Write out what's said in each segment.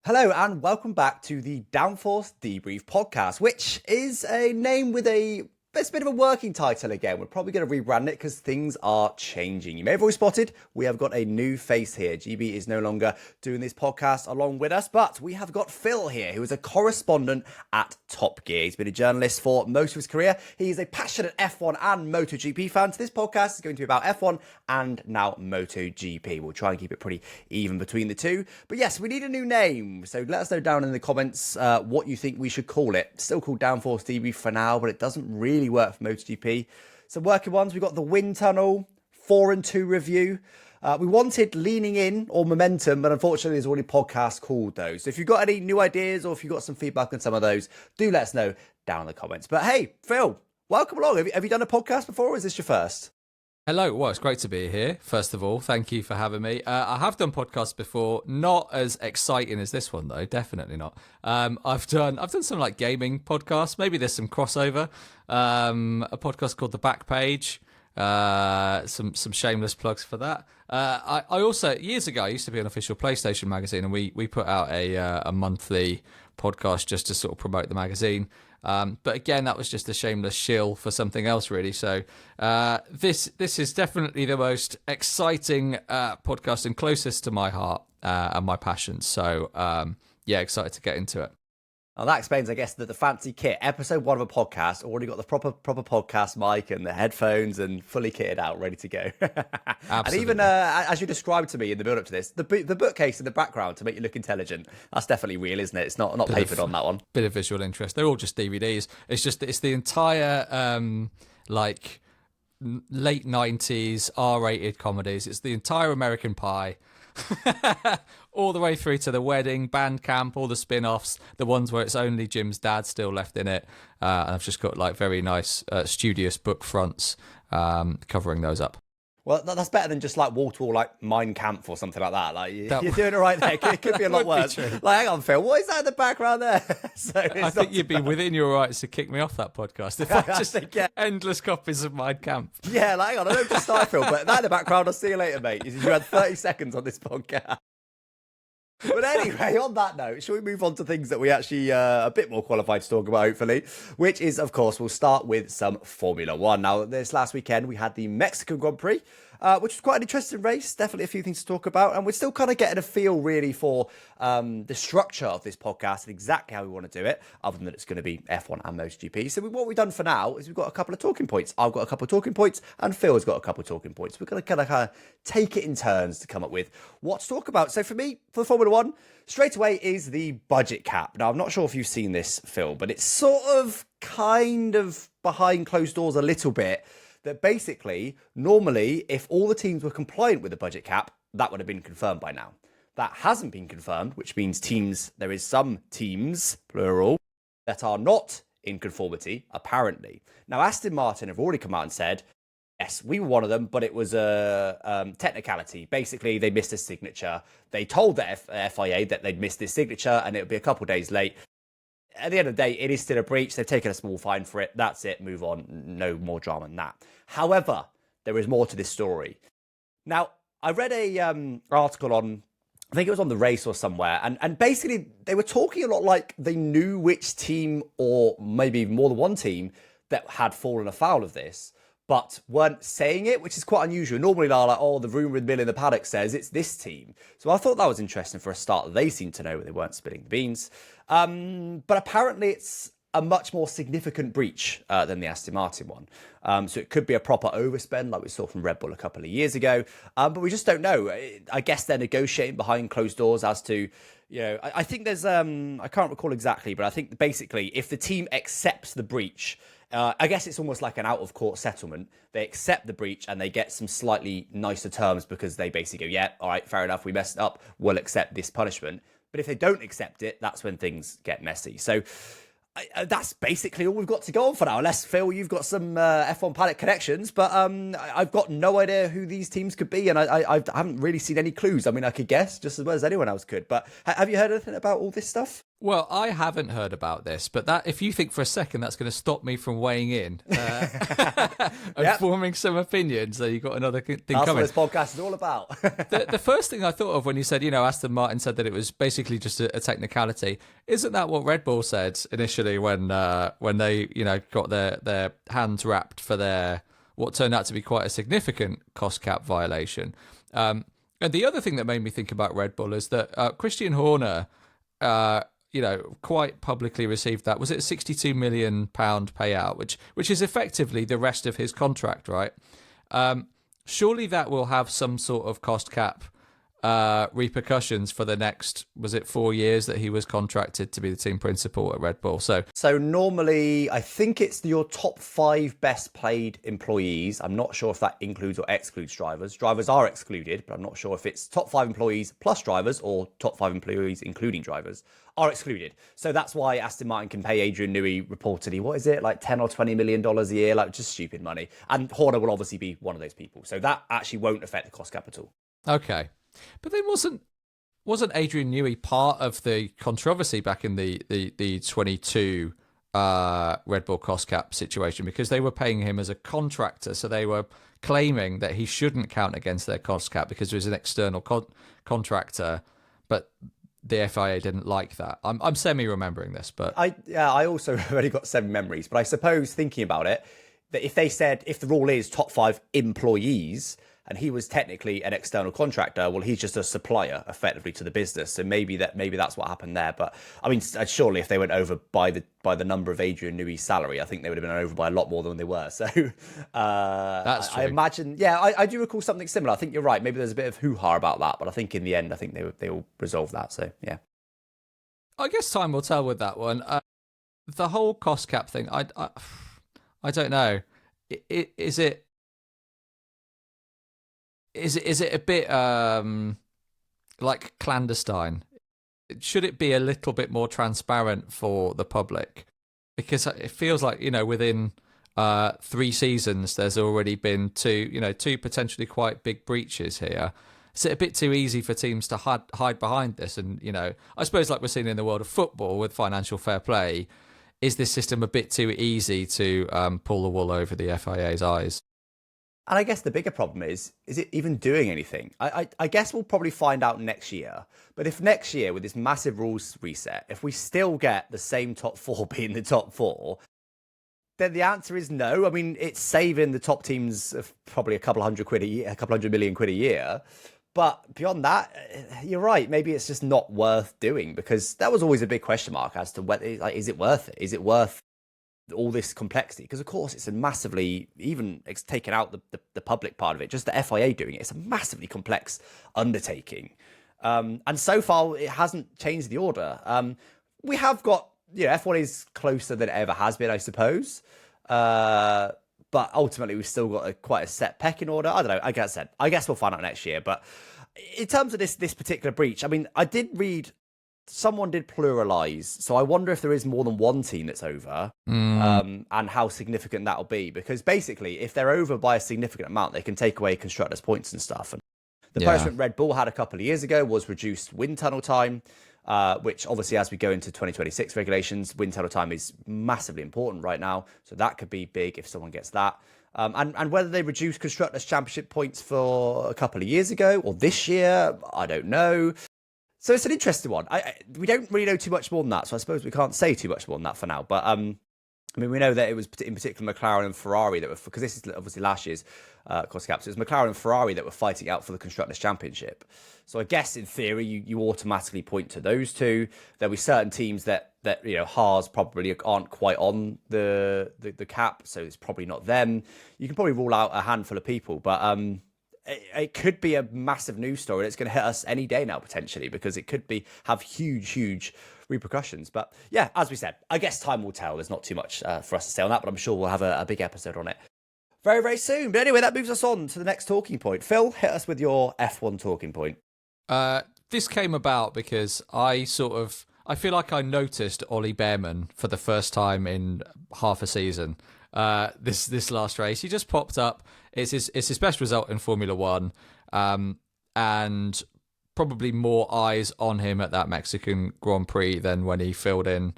Hello and welcome back to the Downforce Debrief podcast, which is a name with it's a bit of a working title again. We're probably going to rebrand it because things are changing. You may have already spotted we have got a new face here. GB is no longer doing this podcast along with us, but we have got Phil here, who is a correspondent at Top Gear. He's been a journalist for most of his career. He is a passionate F1 and MotoGP fan. So this podcast is going to be about F1 and now MotoGP. We'll try and keep it pretty even between the two. But yes, we need a new name. So let us know down in the comments what you think we should call it. Still called Downforce Debrief for now, but it doesn't really work for MotoGP. Some working ones, we've got the Wind Tunnel, 4 and 2 review. We wanted Leaning In or Momentum, but unfortunately there's already podcasts called those. So if you've got any new ideas or if you've got some feedback on some of those, do let us know down in the comments. But hey, Phil, welcome along. Have you done a podcast before or is this your first? Hello, well, it's great to be here. First of all, thank you for having me. I have done podcasts before, not as exciting as this one though, definitely not. I've done some like gaming podcasts. Maybe there's some crossover. A podcast called The Back Page. Some shameless plugs for that. I also years ago I used to be an official PlayStation magazine, and we put out a monthly podcast just to sort of promote the magazine. But again, that was just a shameless shill for something else, really. So this is definitely the most exciting podcast and closest to my heart and my passion. So yeah, excited to get into it. Well, that explains, I guess, that the fancy kit. Episode 1 of a podcast, already got the proper podcast mic and the headphones and fully kitted out, ready to go. And even as you described to me in the build-up to this, the bookcase in the background to make you look intelligent, that's definitely real, isn't it? It's not papered on that one. Bit of visual interest. They're all just DVDs. It's the entire like late 90s R-rated comedies. It's the entire American Pie. All the way through to The Wedding, Bandcamp, all the spin-offs, the ones where it's only Jim's dad still left in it. And I've just got like very nice studious book fronts covering those up. Well, that's better than just like wall-to-wall like Mein Kampf or something like that. Like you're doing it right there. It could be a lot worse. Like, hang on, Phil, what is that in the background there? So I think you'd be within your rights to kick me off that podcast if I just endless copies of Mein Kampf. Yeah, like, hang on, I don't just start, Phil, but that in the background, I'll see you later, mate. You had 30 seconds on this podcast. But anyway, on that note, shall we move on to things that we actually a bit more qualified to talk about, hopefully, which is, of course, we'll start with some Formula One. Now, this last weekend, we had the Mexican Grand Prix, which was quite an interesting race. Definitely a few things to talk about. And we're still kind of getting a feel, really, for the structure of this podcast and exactly how we want to do it, other than that it's going to be F1 and MotoGP. So what we've done for now is we've got a couple of talking points. I've got a couple of talking points, and Phil's got a couple of talking points. We're going to kind of take it in turns to come up with what to talk about. So for me, for Formula One, straight away is the budget cap. Now, I'm not sure if you've seen this, Phil, but it's sort of kind of behind closed doors a little bit. That basically, normally, if all the teams were compliant with the budget cap, that would have been confirmed by now. That hasn't been confirmed, which means there is some teams, plural, that are not in conformity, apparently. Now, Aston Martin have already come out and said, yes, we were one of them, but it was a technicality. Basically, they missed a signature. They told the FIA that they'd missed this signature and it would be a couple of days late. At the end of the day, it is still a breach. They've taken a small fine for it. That's it. Move on. No more drama than that. However, there is more to this story. Now, I read a article on, I think it was on The Race or somewhere, and basically they were talking a lot like they knew which team, or maybe more than one team, that had fallen afoul of this, but weren't saying it, which is quite unusual. Normally they're like, oh, the rumour in the mill in the paddock says it's this team. So I thought that was interesting for a start. They seemed to know, but they weren't spilling the beans. But apparently it's a much more significant breach than the Aston Martin one. So it could be a proper overspend like we saw from Red Bull a couple of years ago. But we just don't know. I guess they're negotiating behind closed doors as to, you know, I think there's, I can't recall exactly, but I think basically if the team accepts the breach, I guess it's almost like an out-of-court settlement. They accept the breach and they get some slightly nicer terms because they basically go, yeah, all right, fair enough, we messed up, we'll accept this punishment. But if they don't accept it, that's when things get messy. So that's basically all we've got to go on for now. Unless, Phil, you've got some F1 Planet connections. But I've got no idea who these teams could be. And I haven't really seen any clues. I mean, I could guess just as well as anyone else could. But have you heard anything about all this stuff? Well, I haven't heard about this, but that if you think for a second that's going to stop me from weighing in and forming some opinions, so you've got another thing That's coming. what this podcast is all about. The first thing I thought of when you said, Aston Martin said that it was basically just a technicality. Isn't that what Red Bull said initially when they, got their hands wrapped for their what turned out to be quite a significant cost cap violation? And the other thing that made me think about Red Bull is that Christian Horner, quite publicly received that. Was it a £62 million payout, which is effectively the rest of his contract, right? Surely that will have some sort of cost cap repercussions for the next, was it 4 years that he was contracted to be the team principal at Red Bull? So normally, I think it's your top 5 best paid employees. I'm not sure if that includes or excludes drivers. Drivers are excluded, but I'm not sure if it's top 5 employees plus drivers or top 5 employees including drivers are excluded. So that's why Aston Martin can pay Adrian Newey reportedly, what is it, like $10 or $20 million a year, like just stupid money. And Horner will obviously be one of those people. So that actually won't affect the cost cap at all. Okay. But then wasn't Adrian Newey part of the controversy back in the 22 Red Bull cost cap situation, because they were paying him as a contractor, so they were claiming that he shouldn't count against their cost cap because he was an external contractor, but the FIA didn't like that. I'm semi-remembering this, but I also already got 7 memories, but I suppose thinking about it, that if the rule is top 5 employees, and he was technically an external contractor, well, he's just a supplier effectively to the business. So maybe that's what happened there. But I mean, surely if they went over by the number of Adrian Newey's salary, I think they would have been over by a lot more than they were. So that's true. I imagine, I do recall something similar. I think you're right. Maybe there's a bit of hoo-ha about that, but I think in the end, I think they will resolve that. So yeah, I guess time will tell with that one. The whole cost cap thing, I don't know. Is it a bit like clandestine? Should it be a little bit more transparent for the public? Because it feels like, within 3 seasons, there's already been two potentially quite big breaches here. Is it a bit too easy for teams to hide behind this? And, I suppose like we're seeing in the world of football with financial fair play, is this system a bit too easy to pull the wool over the FIA's eyes? And I guess the bigger problem is it even doing anything? I guess we'll probably find out next year. But if next year, with this massive rules reset, if we still get the same top 4 being the top 4, then the answer is no. I mean, it's saving the top teams probably a couple hundred million quid a year. But beyond that, you're right. Maybe it's just not worth doing, because that was always a big question mark as to whether, is it worth it? Is it worth all this complexity? Because of course it's a massively, even it's taken out the public part of it, just the FIA doing it, it's a massively complex undertaking, and so far it hasn't changed the order. We have got, F1 is closer than it ever has been, I suppose, but ultimately we've still got quite a set pecking order. I don't know, I guess we'll find out next year. But in terms of this particular breach, I mean, I did read someone did pluralize, so I wonder if there is more than one team that's over, and how significant that'll be. Because basically, if they're over by a significant amount, they can take away constructors' points and stuff. And the punishment Red Bull had a couple of years ago was reduced wind tunnel time, which obviously, as we go into 2026 regulations, wind tunnel time is massively important right now. So that could be big if someone gets that. And whether they reduce constructors' championship points for a couple of years ago or this year, I don't know. So it's an interesting one. We don't really know too much more than that, so I suppose we can't say too much more than that for now. But I mean, we know that it was in particular McLaren and Ferrari that were, because this is obviously last year's cost cap. So it was McLaren and Ferrari that were fighting out for the Constructors' Championship. So I guess in theory, you automatically point to those two. There'll be certain teams that Haas probably aren't quite on the cap, so it's probably not them. You can probably rule out a handful of people, but it could be a massive news story. It's going to hit us any day now, potentially, because it could have huge repercussions. But yeah, as we said, I guess time will tell. There's not too much for us to say on that, but I'm sure we'll have a big episode on it very, very soon. But anyway, that moves us on to the next talking point. Phil, hit us with your F1 talking point. This came about because I feel like I noticed Ollie Behrman for the first time in half a season. This last race, he just popped up. It's his best result in Formula One, and probably more eyes on him at that Mexican Grand Prix than when he filled in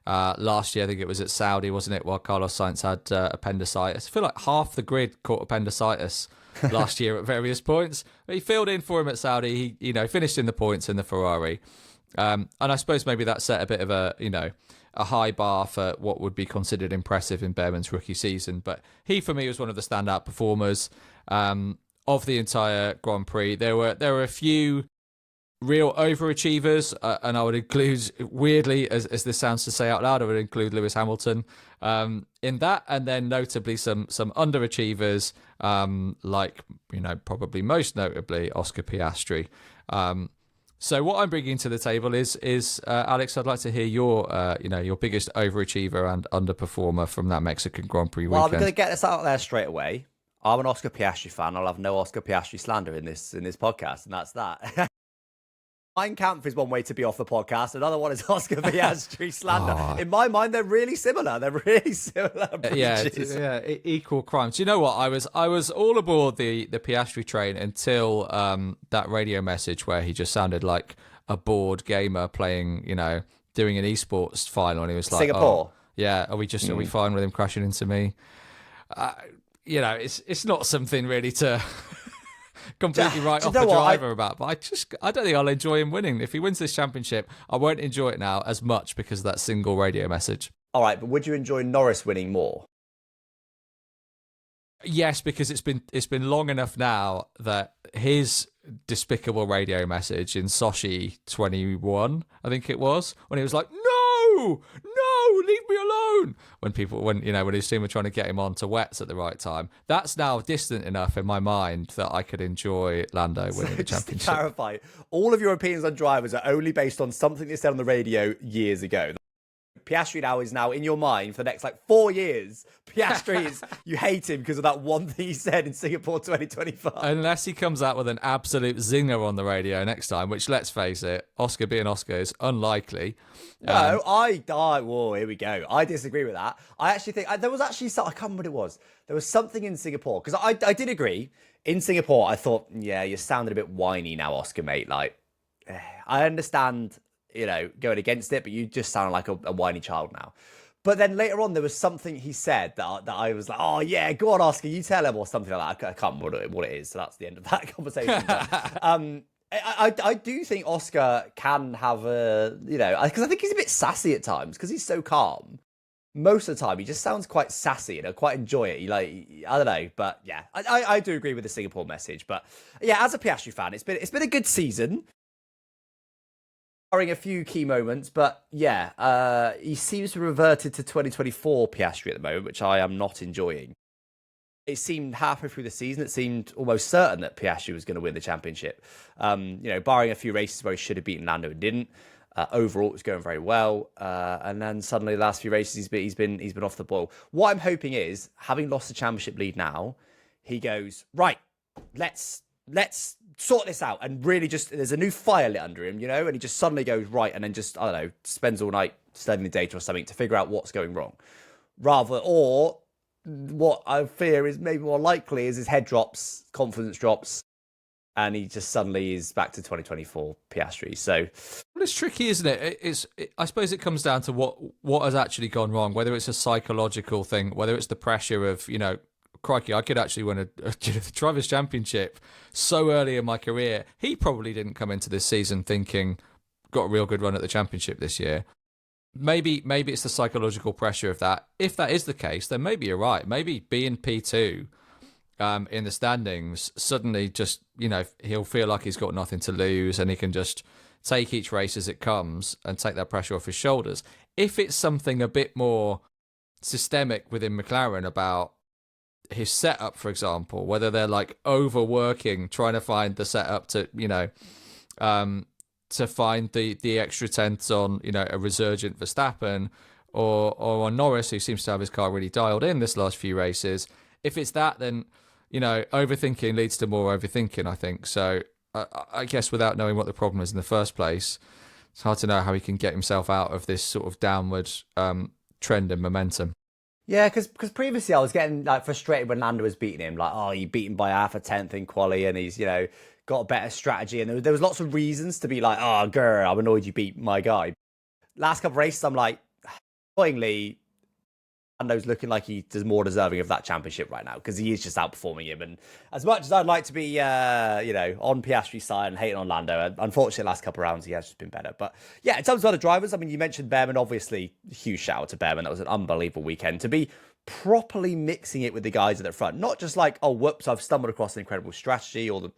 last year. I think it was at Saudi, wasn't it, while Carlos Sainz had appendicitis. I feel like half the grid caught appendicitis last year at various points. But he filled in for him at Saudi. He, finished in the points in the Ferrari. And I suppose maybe that set a bit of a high bar for what would be considered impressive in Behrman's rookie season. But he, for me, was one of the standout performers of the entire Grand Prix. There were a few real overachievers, and I would include, weirdly, as this sounds to say out loud, I would include Lewis Hamilton in that, and then notably some underachievers, like, probably most notably Oscar Piastri. So what I'm bringing to the table is Alex, I'd like to hear your biggest overachiever and underperformer from that Mexican Grand Prix weekend. Well, I'm going to get this out there straight away. I'm an Oscar Piastri fan. I'll have no Oscar Piastri slander in this podcast, and that's that. Mein Kampf is one way to be off the podcast. Another one is Oscar Piastri slander. Oh. In my mind, they're really similar. Yeah, equal crimes. Do you know what? I was all aboard the Piastri train until that radio message where he just sounded like a bored gamer playing, doing an esports final, and he was like, Singapore. Oh, yeah, are we fine with him crashing into me? It's not something really to completely write off the driver about, but I don't think I'll enjoy him winning. If he wins this championship, I won't enjoy it now as much because of that single radio message. All right, but would you enjoy Norris winning more? Yes, because it's been long enough now that his despicable radio message in Sochi 21, I think it was, when he was like, no, leave me alone. When his team were trying to get him on to wets at the right time, that's now distant enough in my mind that I could enjoy Lando winning the championship. To clarify, all of your opinions on drivers are only based on something they said on the radio years ago. Piastri is now in your mind for the next 4 years. Piastri is, you hate him because of that one thing he said in Singapore 2025. Unless he comes out with an absolute zinger on the radio next time, which, let's face it, Oscar being Oscar is unlikely. No, whoa, here we go. I disagree with that. I actually think there was actually, I can't remember what it was. There was something in Singapore, because I did agree. In Singapore, I thought, yeah, you're sounding a bit whiny now, Oscar, mate. I understand, going against it, but you just sound like a whiny child now. But then later on, there was something he said that I was like, oh, yeah, go on, Oscar, you tell him, or something like that. I can't remember what it is, so that's the end of that conversation. But, I do think Oscar can have because I think he's a bit sassy at times, because he's so calm. Most of the time, he just sounds quite sassy, and I quite enjoy it. I don't know, but yeah, I do agree with the Singapore message. But yeah, as a Piastri fan, it's been a good season, barring a few key moments. But yeah, he seems to have reverted to 2024 Piastri at the moment, which I am not enjoying. It seemed halfway through the season, it seemed almost certain that Piastri was going to win the championship. Barring a few races where he should have beaten Lando and didn't. Overall, it was going very well, and then suddenly the last few races he's been off the boil. What I'm hoping is, having lost the championship lead now, he goes, right, let's sort this out, and really just, there's a new fire lit under him, and he just suddenly goes right, and then just, I don't know, spends all night studying the data or something to figure out what's going wrong. Or what I fear is maybe more likely is his head drops, confidence drops, and he just suddenly is back to 2024 Piastri. So, well, it's tricky, isn't it? I suppose it comes down to what has actually gone wrong. Whether it's a psychological thing, whether it's the pressure of crikey, I could actually win a drivers' championship so early in my career. He probably didn't come into this season thinking got a real good run at the championship this year. Maybe it's the psychological pressure of that. If that is the case, then maybe you're right. Maybe being P2 in the standings, suddenly just, he'll feel like he's got nothing to lose and he can just take each race as it comes and take that pressure off his shoulders. If it's something a bit more systemic within McLaren about his setup, for example, whether they're overworking, trying to find the setup to, to find the extra tenths on, a resurgent Verstappen or on Norris, who seems to have his car really dialed in this last few races. If it's that, then, overthinking leads to more overthinking, I think. So I guess without knowing what the problem is in the first place, it's hard to know how he can get himself out of this sort of downward trend and momentum. Yeah, because previously I was getting frustrated when Lando was beating him. You beat him by half a tenth in quali, and he's got a better strategy, and there was lots of reasons to be like, oh, girl, I'm annoyed you beat my guy. Last couple of races, I'm like, annoyingly, Lando's looking like he's more deserving of that championship right now because he is just outperforming him. And as much as I'd like to be, on Piastri's side and hating on Lando, unfortunately, last couple of rounds he has just been better. But yeah, in terms of other drivers, I mean, you mentioned Behrman, obviously, huge shout out to Behrman. That was an unbelievable weekend to be properly mixing it with the guys at the front, not just like, oh, whoops, I've stumbled across an incredible strategy or the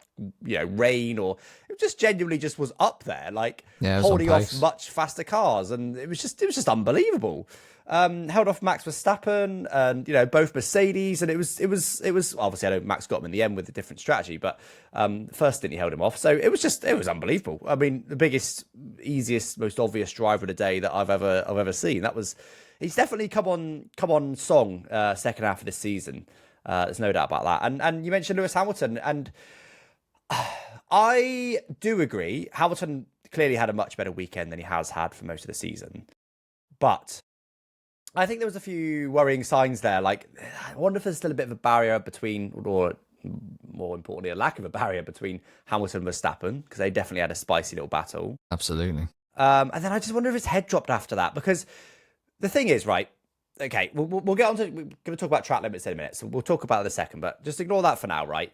rain, or it just genuinely just was up there, like holding off much faster cars, and it was just unbelievable. Held off Max Verstappen and both Mercedes, and it was obviously, I know Max got him in the end with a different strategy, but first stint he held him off, so it was unbelievable. I mean, the biggest, easiest, most obvious driver of the day that I've ever seen. He's definitely come on song second half of this season. There's no doubt about that. And you mentioned Lewis Hamilton, and I do agree. Hamilton clearly had a much better weekend than he has had for most of the season, but I think there was a few worrying signs there. Like, I wonder if there's still a bit of a barrier between, or more importantly, a lack of a barrier between Hamilton and Verstappen, because they definitely had a spicy little battle. Absolutely. And then I just wonder if his head dropped after that, because the thing is, right, okay, we'll get on to, we're going to talk about track limits in a minute, so we'll talk about it in a second, but just ignore that for now, right?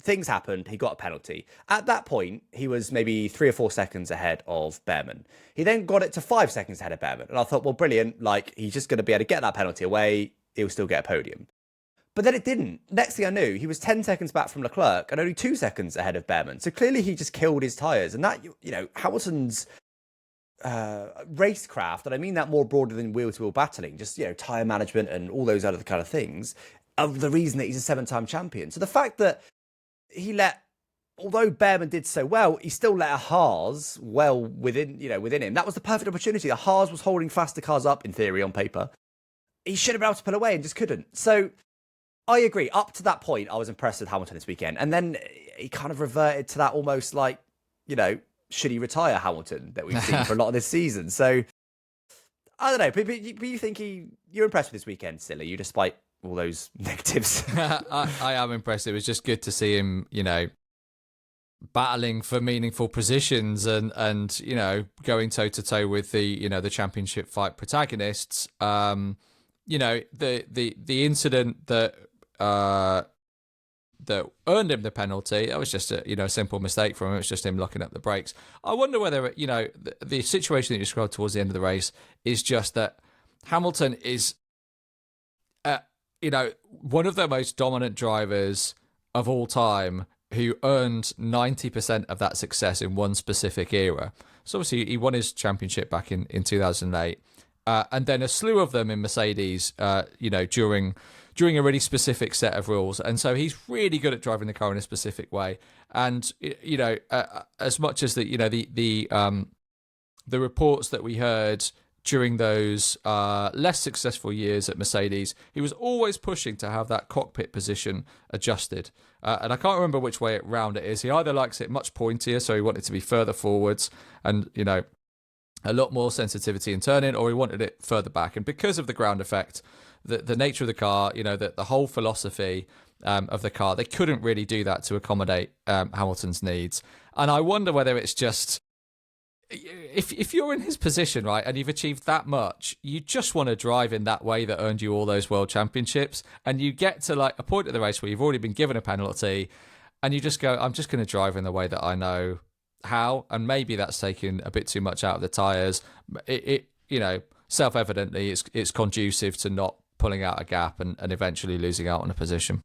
Things happened. He got a penalty. At that point, he was maybe 3 or 4 seconds ahead of Behrman. He then got it to 5 seconds ahead of Behrman. And I thought, well, brilliant. Like, he's just going to be able to get that penalty away. He'll still get a podium. But then it didn't. Next thing I knew, he was 10 seconds back from Leclerc and only 2 seconds ahead of Behrman. So clearly he just killed his tyres. And that, Hamilton's racecraft, and I mean that more broader than wheel-to-wheel battling, just, tyre management and all those other kind of things, are the reason that he's a 7-time champion. So the fact that although Behrman did so well, he still let a Haas well within him. That was the perfect opportunity. The Haas was holding faster cars up, in theory, on paper. He should have been able to pull away and just couldn't. So I agree. Up to that point, I was impressed with Hamilton this weekend. And then he kind of reverted to that almost like, should he retire Hamilton that we've seen for a lot of this season. So I don't know. But you think you're impressed with this weekend still, are you, despite all those negatives? I am impressed. It was just good to see him, battling for meaningful positions and going toe to toe with the championship fight protagonists. The incident that earned him the penalty, that was just a simple mistake from him. It was just him locking up the brakes. I wonder whether the situation that you described towards the end of the race is just that Hamilton is one of the most dominant drivers of all time who earned 90% of that success in one specific era. So obviously he won his championship back in 2008. And then a slew of them in Mercedes, during a really specific set of rules. And so he's really good at driving the car in a specific way. And, as much as the reports that we heard during those less successful years at Mercedes, he was always pushing to have that cockpit position adjusted. And I can't remember which way round it is. He either likes it much pointier, so he wanted to be further forwards and, a lot more sensitivity in turning, or he wanted it further back. And because of the ground effect, the nature of the car, the whole philosophy of the car, they couldn't really do that to accommodate Hamilton's needs. And I wonder whether it's just, if you're in his position, right, and you've achieved that much, you just want to drive in that way that earned you all those world championships. And you get to like a point of the race where you've already been given a penalty and you just go, I'm just going to drive in the way that I know how. And maybe that's taking a bit too much out of the tyres. Self-evidently, it's conducive to not pulling out a gap and eventually losing out on a position.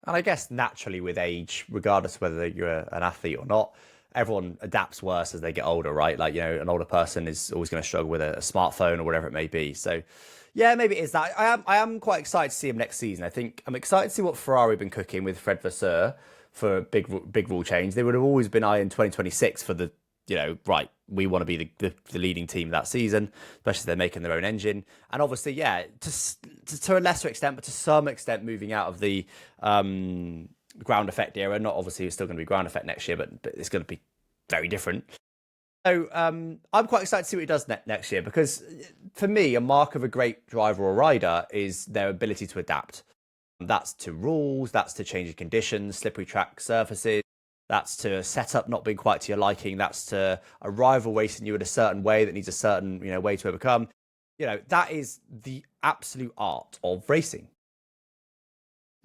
And I guess naturally with age, regardless of whether you're an athlete or not, everyone adapts worse as they get older, right? Like, an older person is always going to struggle with a smartphone or whatever it may be. So yeah, maybe it is that. I am quite excited to see him next season. I think I'm excited to see what Ferrari have been cooking with Fred Vasseur for a big rule change. They would have always been eyeing 2026 for the, right, we want to be the leading team that season, especially if they're making their own engine. And obviously, yeah, to a lesser extent, but to some extent, moving out of the ground effect era. Not obviously it's still going to be ground effect next year, but it's going to be very different. So I'm quite excited to see what he does next year, because for me, a mark of a great driver or rider is their ability to adapt. That's to rules, that's to changing conditions, slippery track surfaces. That's to set up not being quite to your liking. That's to a rival racing you in a certain way that needs a certain, way to overcome. That is the absolute art of racing.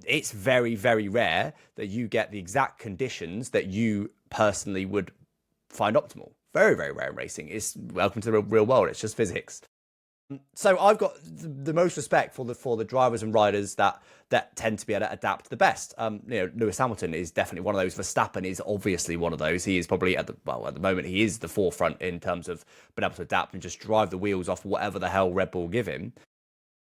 It's very, very rare that you get the exact conditions that you personally would find optimal. Very, very rare in racing. It's welcome to the real world. It's just physics. So I've got the most respect for the drivers and riders that tend to be able to adapt the best. Lewis Hamilton is definitely one of those. Verstappen is obviously one of those. He is probably at the moment he is the forefront in terms of being able to adapt and just drive the wheels off whatever the hell Red Bull give him.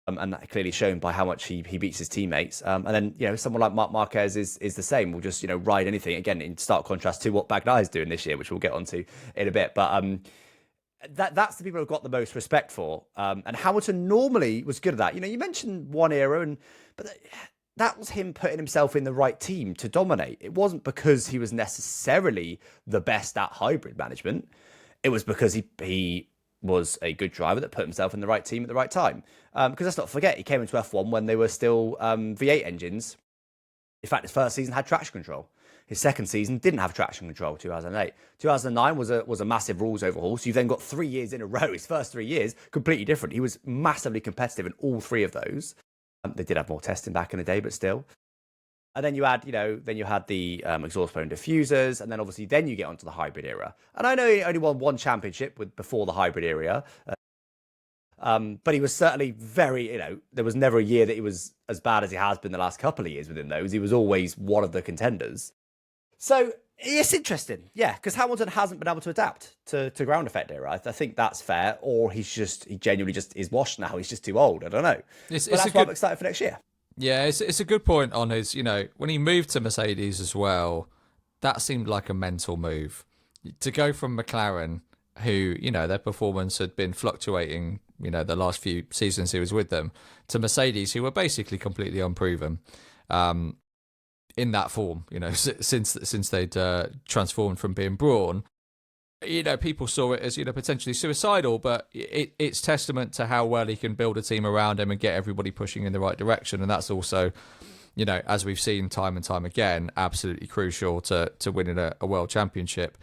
And that clearly shown by how much he beats his teammates. And then, someone like Marc Marquez is the same. Will just, ride anything. Again, in stark contrast to what Bagnaia is doing this year, which we'll get onto in a bit. But that's the people I've got the most respect for. And Hamilton normally was good at that. You mentioned one era, but that was him putting himself in the right team to dominate. It wasn't because he was necessarily the best at hybrid management. It was because he was a good driver that put himself in the right team at the right time. Because let's not forget, he came into F1 when they were still V8 engines. In fact, his first season had traction control. His second season didn't have traction control, 2008. 2009 was a massive rules overhaul. So you've then got 3 years in a row. His first 3 years, completely different. He was massively competitive in all three of those. They did have more testing back in the day, but still. And then you had, the exhaust blown diffusers, and then obviously then you get onto the hybrid era. And I know he only won one championship before the hybrid era, but he was certainly very, there was never a year that he was as bad as he has been the last couple of years within those. He was always one of the contenders. So it's interesting, yeah, because Hamilton hasn't been able to adapt to ground effect era. I think that's fair, or he genuinely just is washed now. He's just too old. I don't know. But that's why I'm excited for next year. Yeah, it's a good point on his, when he moved to Mercedes as well, that seemed like a mental move. To go from McLaren, who, their performance had been fluctuating, the last few seasons he was with them, to Mercedes, who were basically completely unproven in that form, since they'd transformed from being Brawn. People saw it as, potentially suicidal, but it's testament to how well he can build a team around him and get everybody pushing in the right direction. And that's also, as we've seen time and time again, absolutely crucial to winning a world championship.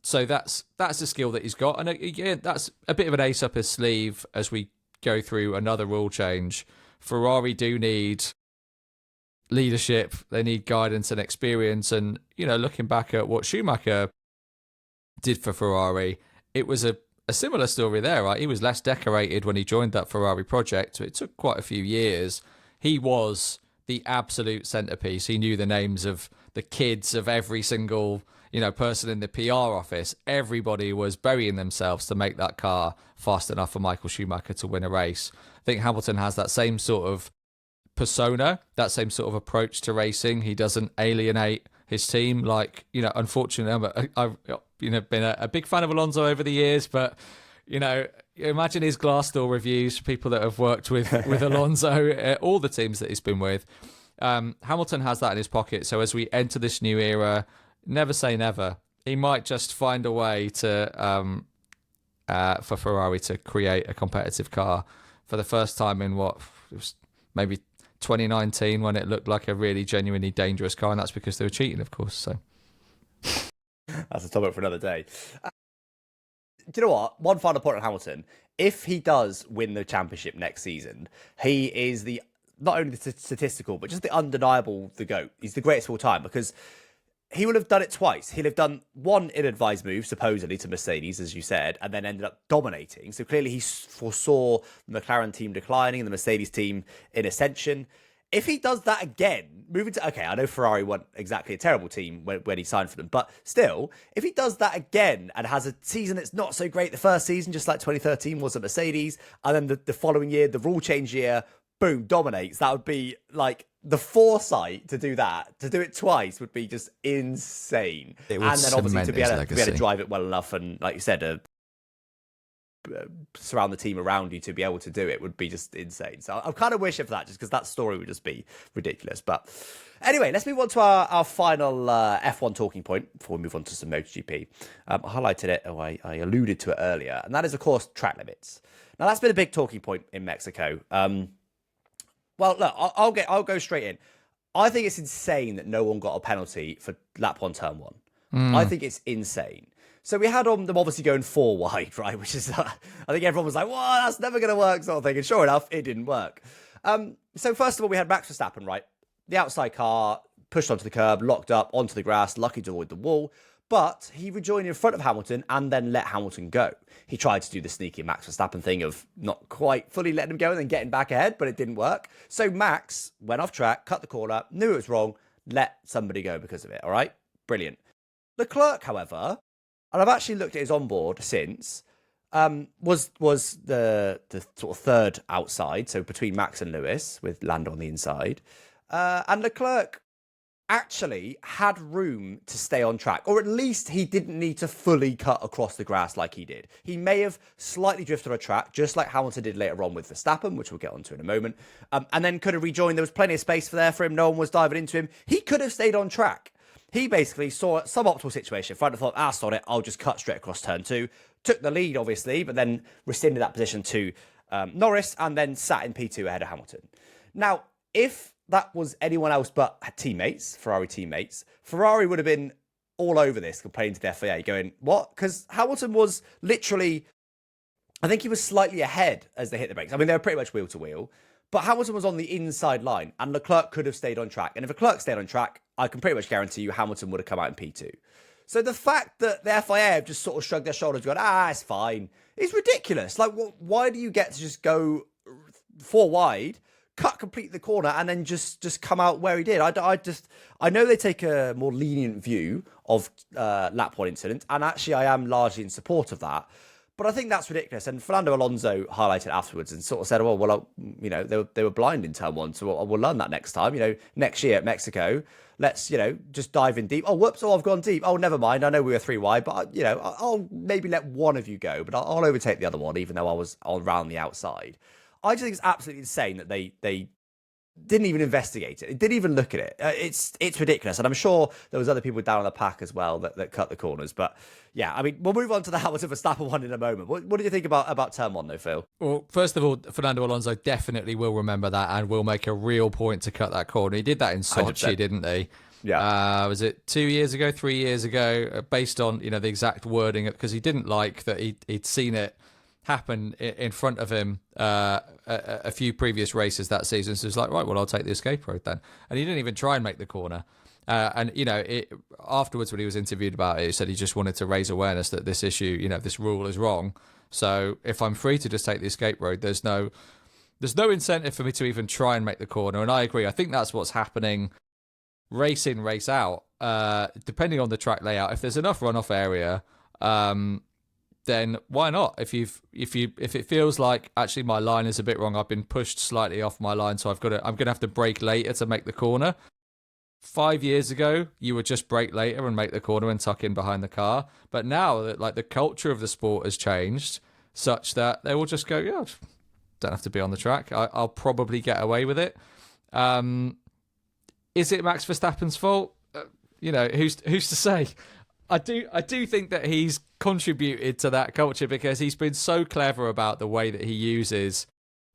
So that's a skill that he's got. And again, that's a bit of an ace up his sleeve as we go through another rule change. Ferrari do need leadership. They need guidance and experience. And, looking back at what Schumacher did for Ferrari, it was a similar story there, right? He was less decorated when he joined that Ferrari project. It took quite a few years. He was the absolute centerpiece. He knew the names of the kids of every single, person in the PR office. Everybody was burying themselves to make that car fast enough for Michael Schumacher to win a race. I think Hamilton has that same sort of persona, that same sort of approach to racing. He doesn't alienate his team. Like, unfortunately, I've been a big fan of Alonso over the years, but, imagine his Glassdoor reviews, people that have worked with Alonso, all the teams that he's been with. Hamilton has that in his pocket. So as we enter this new era, never say never. He might just find a way to for Ferrari to create a competitive car for the first time in what it was maybe 2019, when it looked like a really genuinely dangerous car, and that's because they were cheating, of course. So that's a topic for another day. Do you know what? One final point on Hamilton. If he does win the championship next season, he is not only the statistical, but just the undeniable, the GOAT. He's the greatest of all time, because he will have done it twice. He'll have done one ill-advised move, supposedly, to Mercedes, as you said, and then ended up dominating. So clearly he foresaw the McLaren team declining and the Mercedes team in ascension. If he does that again, moving to... Okay, I know Ferrari weren't exactly a terrible team when he signed for them, but still, if he does that again and has a season that's not so great the first season, just like 2013 was at Mercedes, and then the following year, the rule change year, boom, dominates, that would be like... The foresight to do that, to do it twice, would be just insane. It would, and then obviously to be able legacy. to drive it well enough, and like you said, surround the team around you to be able to do it would be just insane. So I'm kind of wishing for that, just because that story would just be ridiculous. But anyway, let's move on to our final F1 talking point before we move on to some MotoGP. I highlighted it, or I alluded to it earlier, and that is, of course, track limits. Now, that's been a big talking point in Mexico. Well, look, I'll go straight in. I think it's insane that no one got a penalty for lap one, turn one. I think it's insane. So we had them obviously going 4 wide, right? Which is, I think everyone was like, "Well, that's never going to work," sort of thing. And sure enough, it didn't work. So first of all, we had Max Verstappen, right? The outside car pushed onto the curb, locked up onto the grass, lucky to avoid the wall. But he rejoined in front of Hamilton and then let Hamilton go. He tried to do the sneaky Max Verstappen thing of not quite fully letting him go and then getting back ahead, but it didn't work. So Max went off track, cut the corner, knew it was wrong, let somebody go because of it. All right? Brilliant. Leclerc, however, and I've actually looked at his onboard since, was the sort of third outside, so between Max and Lewis, with Lando on the inside. And Leclerc actually had room to stay on track, or at least he didn't need to fully cut across the grass like he did. He may have slightly drifted on a track, just like Hamilton did later on with Verstappen, which we'll get onto in a moment, and then could have rejoined. There was plenty of space for him. No one was diving into him. He could have stayed on track. He basically saw a suboptimal situation in front and thought, sod it, I'll just cut straight across turn 2. Took the lead, obviously, but then rescinded that position to Norris and then sat in P2 ahead of Hamilton. Now, if that was anyone else but teammates, Ferrari teammates, Ferrari would have been all over this, complaining to the FIA, going, what? Because Hamilton was literally, I think he was slightly ahead as they hit the brakes. I mean, they were pretty much wheel to wheel, but Hamilton was on the inside line and Leclerc could have stayed on track. And if Leclerc stayed on track, I can pretty much guarantee you Hamilton would have come out in P2. So the fact that the FIA have just sort of shrugged their shoulders and gone, it's fine, is ridiculous. Like, why do you get to just go 4 wide, complete the corner, and then just come out where he did? I know they take a more lenient view of lap 1 incident, and actually I am largely in support of that. But I think that's ridiculous. And Fernando Alonso highlighted afterwards and sort of said, they were blind in turn 1, so we'll learn that next time. Next year at Mexico, let's, just dive in deep. Oh, whoops, I've gone deep. Oh, never mind. I know we were 3 wide, but, I'll maybe let one of you go, but I'll overtake the other one, even though I was around the outside. I just think it's absolutely insane that they didn't even investigate it. It didn't even look at it. It's ridiculous. And I'm sure there was other people down on the pack as well that cut the corners. But yeah, I mean, we'll move on to the Hamilton Verstappen one in a moment. What do you think about turn 1 though, Phil? Well, first of all, Fernando Alonso definitely will remember that and will make a real point to cut that corner. He did that in Sochi, 100%. Didn't he? Yeah. Was it 2 years ago, 3 years ago, based on, the exact wording, because he didn't like that he'd seen it happen in front of him a few previous races that season. So it's like, right, well, I'll take the escape road then. And he didn't even try and make the corner. Afterwards, when he was interviewed about it, he said he just wanted to raise awareness that this issue, this rule is wrong. So if I'm free to just take the escape road, there's no incentive for me to even try and make the corner. And I agree. I think that's what's happening race in, race out, depending on the track layout. If there's enough runoff area, then why not? If it feels like actually my line is a bit wrong, I've been pushed slightly off my line, so I'm gonna have to brake later to make the corner. 5 years ago, you would just brake later and make the corner and tuck in behind the car. But now that the culture of the sport has changed, such that they will just go, yeah, don't have to be on the track. I'll probably get away with it. Is it Max Verstappen's fault? Who's to say? I do think that he's contributed to that culture because he's been so clever about the way that he uses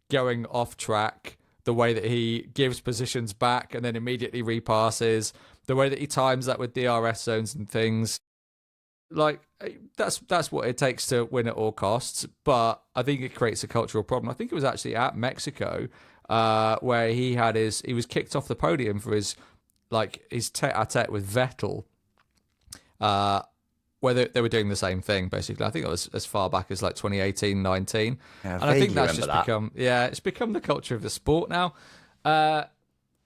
going off track, the way that he gives positions back and then immediately repasses, the way that he times that with DRS zones and things. Like, that's what it takes to win at all costs. But I think it creates a cultural problem. I think it was actually at Mexico where he was kicked off the podium for his tete-a-tete with Vettel. Where they were doing the same thing, basically. I think it was as far back as 2018, 19. Yeah, and I think that's just become it's become the culture of the sport now. I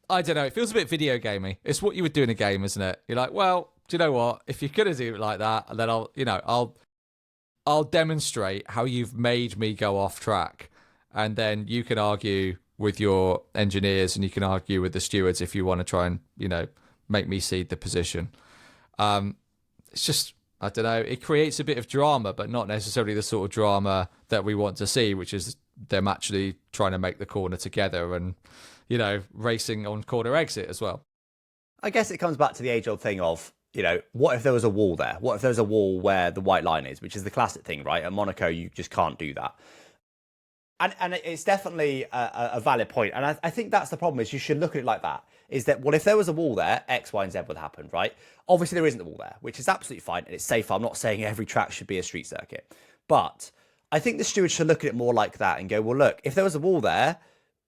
don't know. It feels a bit video gamey. It's what you would do in a game, isn't it? You're like, well, do you know what? If you're gonna do it like that, then I'll demonstrate how you've made me go off track, and then you can argue with your engineers and you can argue with the stewards if you want to try and make me cede the position. It's just, I don't know, it creates a bit of drama, but not necessarily the sort of drama that we want to see, which is them actually trying to make the corner together and, racing on corner exit as well. I guess it comes back to the age-old thing of, what if there was a wall there? What if there's a wall where the white line is, which is the classic thing, right? At Monaco, you just can't do that. And it's definitely a valid point. And I think that's the problem is you should look at it like that. Is that, well, if there was a wall there, X, Y, and Z would happen, right? Obviously, there isn't a wall there, which is absolutely fine. And it's safe. I'm not saying every track should be a street circuit. But I think the stewards should look at it more like that and go, well, look, if there was a wall there,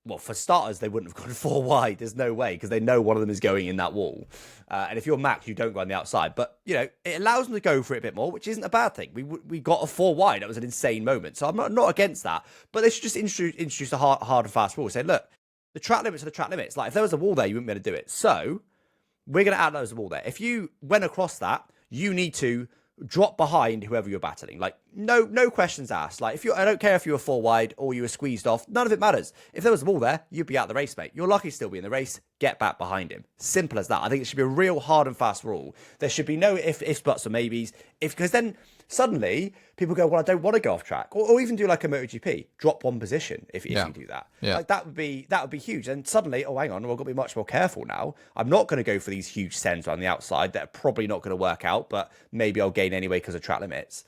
well, for starters, they wouldn't have gone 4 wide. There's no way, because they know one of them is going in that wall. And if you're Max, you don't go on the outside. But, it allows them to go for it a bit more, which isn't a bad thing. We got a 4 wide. That was an insane moment. So I'm not against that. But they should just introduce a hard and fast rule. Say, look, the track limits are the track limits. Like, if there was a wall there, you wouldn't be able to do it. So we're going to add those a wall there. If you went across that, you need to drop behind whoever you're battling. Like, no questions asked. Like, I don't care if you were 4 wide or you were squeezed off. None of it matters. If there was a wall there, you'd be out of the race, mate. You're lucky to still be in the race. Get back behind him. Simple as that. I think it should be a real hard and fast rule. There should be no ifs, buts, or maybes. Because then suddenly people go, well, I don't want to go off track, or even do like a MotoGP, drop 1 position if you do that. Yeah. Like that would be huge. And suddenly, oh, hang on, we've got to be much more careful now. I'm not going to go for these huge sends on the outside that are probably not going to work out, but maybe I'll gain anyway because of track limits.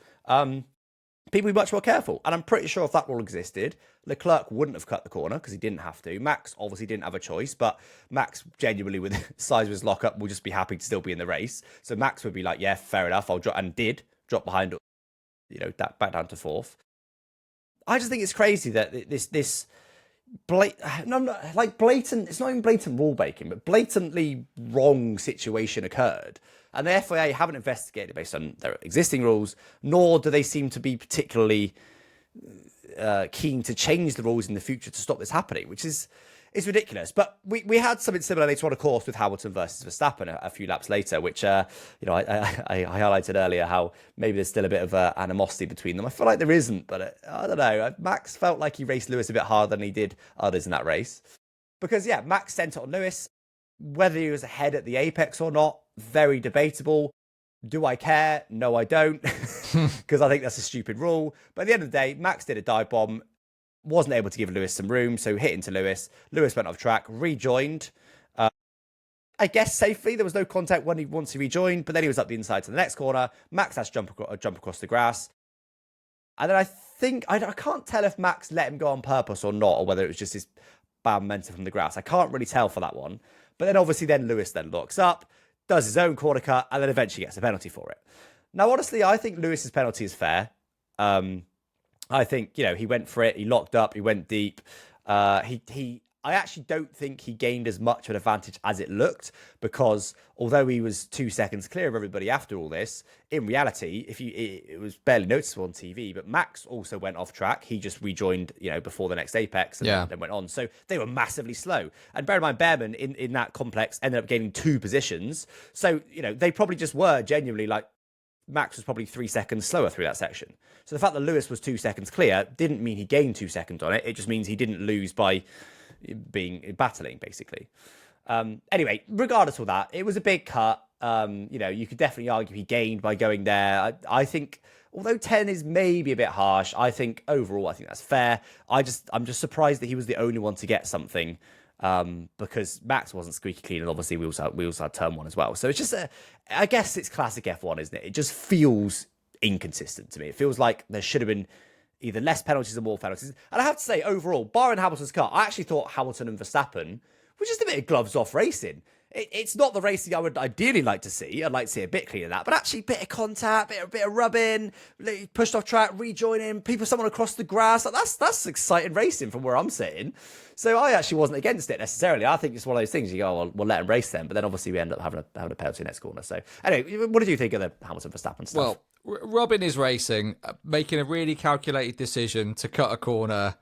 People be much more careful. And I'm pretty sure if that rule existed, Leclerc wouldn't have cut the corner because he didn't have to. Max obviously didn't have a choice, but Max genuinely, with the size of his lockup, will just be happy to still be in the race. So Max would be like, yeah, fair enough. I'll drop, and did drop behind, back down to 4th. I just think it's crazy that this blatant, it's not even blatant rule breaking, but blatantly wrong situation occurred. And the FIA haven't investigated based on their existing rules, nor do they seem to be particularly keen to change the rules in the future to stop this happening, which is ridiculous. But we had something similar later on, of course, with Hamilton versus Verstappen a few laps later, which I highlighted earlier how maybe there's still a bit of animosity between them. I feel like there isn't, but I don't know. Max felt like he raced Lewis a bit harder than he did others in that race. Because, yeah, Max sent it on Lewis. Whether he was ahead at the apex or not, very debatable. Do I care? No, I don't, because I think that's a stupid rule. But at the end of the day, Max did a dive bomb, wasn't able to give Lewis some room, so hit into Lewis. Lewis went off track, rejoined. I guess safely. There was no contact once he rejoined, but then he was up the inside to the next corner. Max has to jump across the grass. And then I think, I can't tell if Max let him go on purpose or not, or whether it was just his bad momentum from the grass. I can't really tell for that one. But then obviously Lewis then locks up, does his own corner cut, and then eventually gets a penalty for it. Now, honestly, I think Lewis's penalty is fair. I think, he went for it. He locked up. He went deep. I actually don't think he gained as much of an advantage as it looked, because although he was 2 seconds clear of everybody after all this, in reality, it was barely noticeable on TV, but Max also went off track. He just rejoined, before the next apex and then went on. So they were massively slow. And bear in mind, Behrman in that complex ended up gaining 2 positions. So, they probably just were genuinely like, Max was probably 3 seconds slower through that section. So the fact that Lewis was 2 seconds clear didn't mean he gained 2 seconds on it. It just means he didn't lose by battling, basically. Anyway, regardless of that, it was a big cut. You could definitely argue he gained by going there. I think, although 10 is maybe a bit harsh, I think overall, I think that's fair. I'm just surprised that he was the only one to get something, because Max wasn't squeaky clean, and obviously we also had turn 1 as well. So it's just I guess it's classic F1, isn't it? It just feels inconsistent to me. It feels like there should have been either less penalties or more penalties. And I have to say, overall, barring Hamilton's car, I actually thought Hamilton and Verstappen were just a bit of gloves off racing. It's not the racing I would ideally like to see. I'd like to see a bit cleaner than that. But actually, a bit of contact, a bit of rubbing, pushed off track, rejoining, someone across the grass. Like, that's exciting racing from where I'm sitting. So I actually wasn't against it necessarily. I think it's one of those things you go, oh, well, we'll let them race them. But then obviously we end up having a penalty next corner. So anyway, what did you think of the Hamilton-Verstappen stuff? Well, Robin is racing, making a really calculated decision to cut a corner,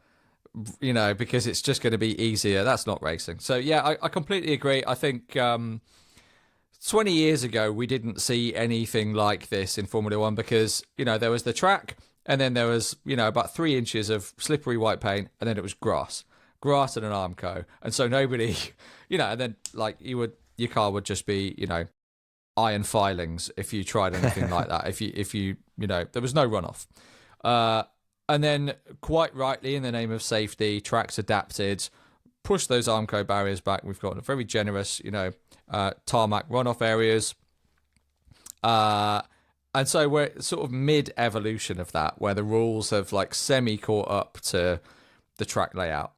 because it's just going to be easier. That's not racing. So, yeah, I completely agree. I think 20 years ago, we didn't see anything like this in Formula One because, there was the track and then there was, about 3 inches of slippery white paint and then it was grass and an Armco. And so nobody, and then like your car would just be, iron filings if you tried anything like that. If you there was no runoff. And then, quite rightly, in the name of safety, tracks adapted, push those Armco barriers back. We've got a very generous, tarmac runoff areas. And so we're sort of mid-evolution of that, where the rules have like semi-caught up to the track layout.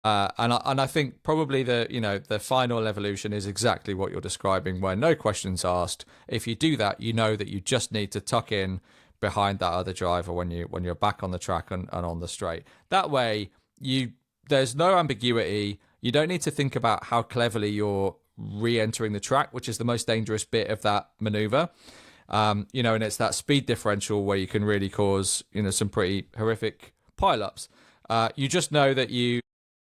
And I think probably the final evolution is exactly what you're describing, where no questions asked. If you do that, you know that you just need to tuck in behind that other driver when you're back on the track and on the straight. That way, there's no ambiguity. You don't need to think about how cleverly you're re-entering the track, which is the most dangerous bit of that maneuver. And it's that speed differential where you can really cause some pretty horrific pile-ups. You just know that you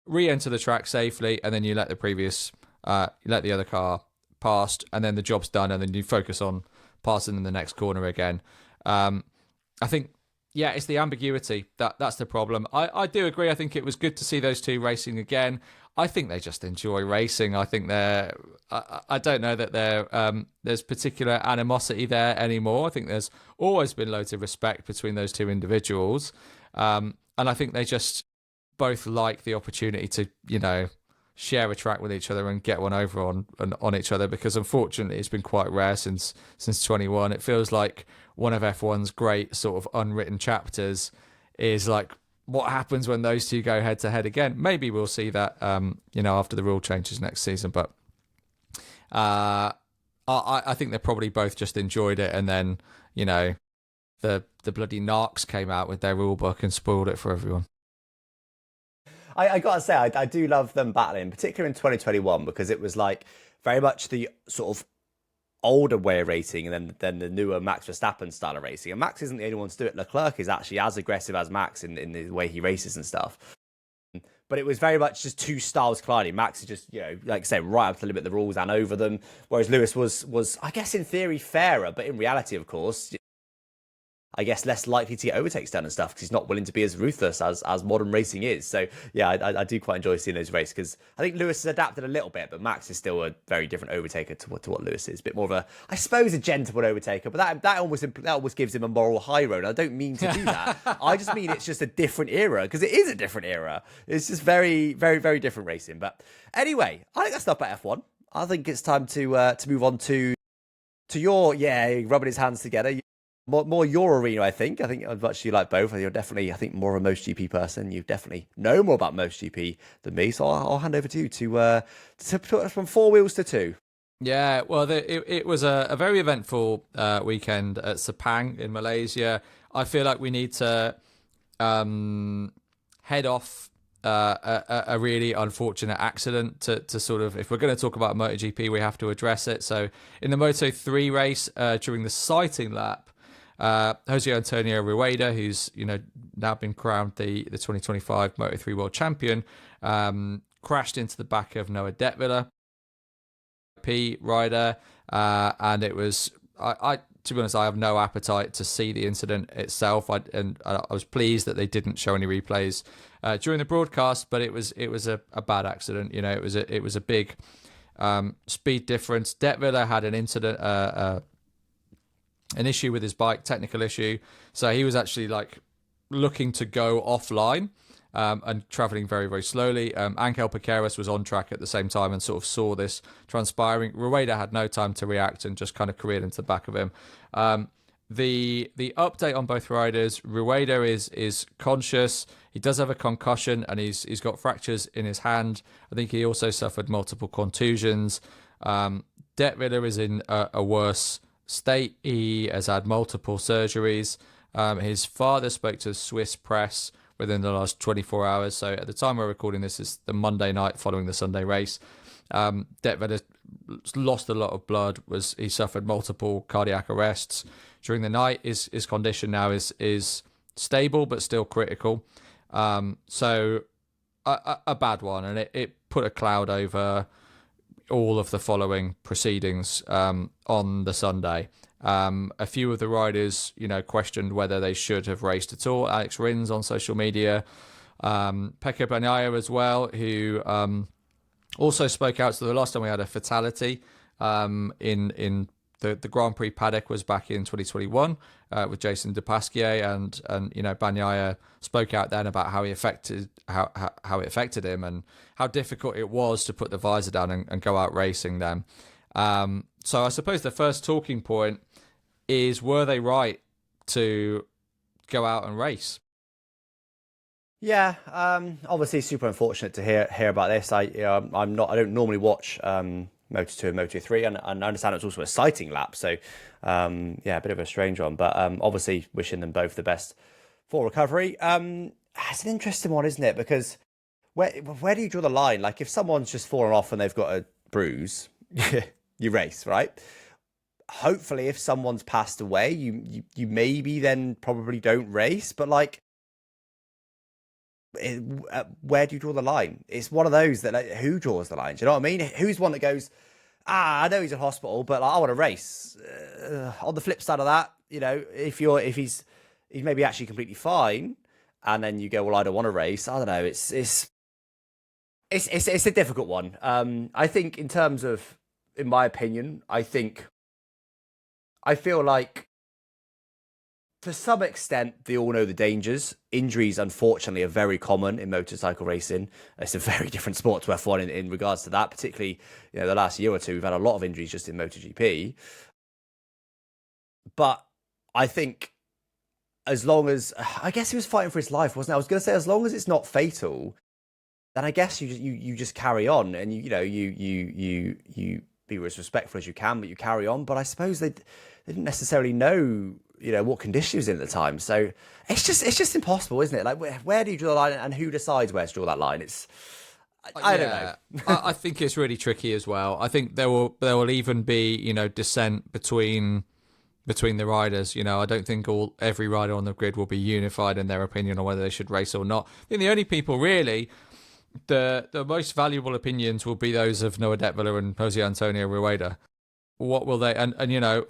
re-enter the track safely, and then you let the other car past, and then the job's done, and then you focus on passing in the next corner again. I think, it's the ambiguity that's the problem. I do agree. I think it was good to see those two racing again. I think they just enjoy racing. I think I don't know that there's particular animosity there anymore. I think there's always been loads of respect between those two individuals, and I think they just both like the opportunity to share a track with each other and get one over on each other, because unfortunately it's been quite rare since 21. It feels like one of F1's great sort of unwritten chapters is like what happens when those two go head to head again. Maybe we'll see that after the rule changes next season, but I think they probably both just enjoyed it, and then the bloody narcs came out with their rule book and spoiled it for everyone. I gotta say, I do love them battling, particularly in 2021, because it was like very much the sort of older way of racing, and then the newer Max Verstappen style of racing. And Max isn't the only one to do it. Leclerc is actually as aggressive as Max in the way he races and stuff. But it was very much just two styles colliding. Max is just, like I say, right up to the limit of the rules and over them, whereas Lewis was, I guess, in theory fairer, but in reality, of course, I guess less likely to get overtakes done and stuff, because he's not willing to be as ruthless as modern racing is. So yeah, I do quite enjoy seeing those races, because I think Lewis has adapted a little bit, but Max is still a very different overtaker to what Lewis is. A bit more of a, I suppose, a gentleman overtaker, but that almost gives him a moral high road. I don't mean to do that. I just mean it's just a different era, because it is a different era. It's just very, very, very different racing. But anyway, I think that's enough about F1. I think it's time to move on to your rubbing his hands together. More your arena, I think. I think I'd much you like both. You're definitely, I think, more of a MotoGP person. You definitely know more about MotoGP than me, so I'll hand over to you to put us from four wheels to two. Yeah, well, it was a very eventful weekend at Sepang in Malaysia. I feel like we need to head off a really unfortunate accident to sort of, if we're going to talk about MotoGP, we have to address it. So in the Moto3 race, during the sighting lap, Jose Antonio Rueda, who's now been crowned the 2025 Moto3 World Champion, crashed into the back of Noah Detwiller, P rider, and it was I to be honest, I have no appetite to see the incident itself. I was pleased that they didn't show any replays during the broadcast, but it was a bad accident. It was a big speed difference. Detwiller had an incident. An issue with his bike, technical issue. So he was actually looking to go offline and traveling very, very slowly. Angel Piqueras was on track at the same time and sort of saw this transpiring. Rueda had no time to react and just kind of careered into the back of him. The update on both riders, Rueda is conscious. He does have a concussion and he's got fractures in his hand. I think he also suffered multiple contusions. Detwiller is in a worse state. He has had multiple surgeries. His father spoke to the Swiss press within the last 24 hours. So at the time we're recording this is the Monday night following the Sunday race. Detwiller lost a lot of blood. He suffered multiple cardiac arrests during the night. His condition now is stable but still critical. So a bad one, and it put a cloud over all of the following proceedings on the Sunday. A few of the riders, questioned whether they should have raced at all. Alex Rins on social media, Pecco Bagnaia as well, who also spoke out. So the last time we had a fatality in the Grand Prix paddock was back in 2021 with Jason Dupasquier, and Bagnaia spoke out then about how it affected him and how difficult it was to put the visor down and go out racing then. So I suppose the first talking point is, were they right to go out and race? Yeah, obviously super unfortunate to hear about this. I don't normally watch Moto2 and Moto3, and I understand it's also a sighting lap. So yeah, a bit of a strange one, but obviously wishing them both the best for recovery. It's an interesting one, isn't it? Because where do you draw the line? Like if someone's just fallen off and they've got a bruise, you race, right? Hopefully, if someone's passed away, you maybe then probably don't race, but like where do you draw the line? It's one of those that like, who draws the line? Do you know what I mean? Who's one that goes, I know he's in hospital, but like, I want to race. On the flip side of that, if he's maybe actually completely fine, and then you go, well, I don't want to race. I don't know. It's a difficult one. I think in my opinion, I feel like to some extent, they all know the dangers. Injuries, unfortunately, are very common in motorcycle racing. It's a very different sport to F1 in regards to that, particularly the last year or two. We've had a lot of injuries just in MotoGP. But I think as long as, I guess he was fighting for his life, wasn't it? I was going to say, as long as it's not fatal, then I guess you just carry on and you be as respectful as you can, but you carry on. But I suppose they didn't necessarily know what condition he was in at the time. So it's just impossible, isn't it? Like where do you draw the line, and who decides where to draw that line? I don't know. I think it's really tricky as well. I think there will even be dissent between the riders. I don't think every rider on the grid will be unified in their opinion on whether they should race or not. I think the only people really, the most valuable opinions will be those of Noah Detwiller and Jose Antonio Rueda. What will they, and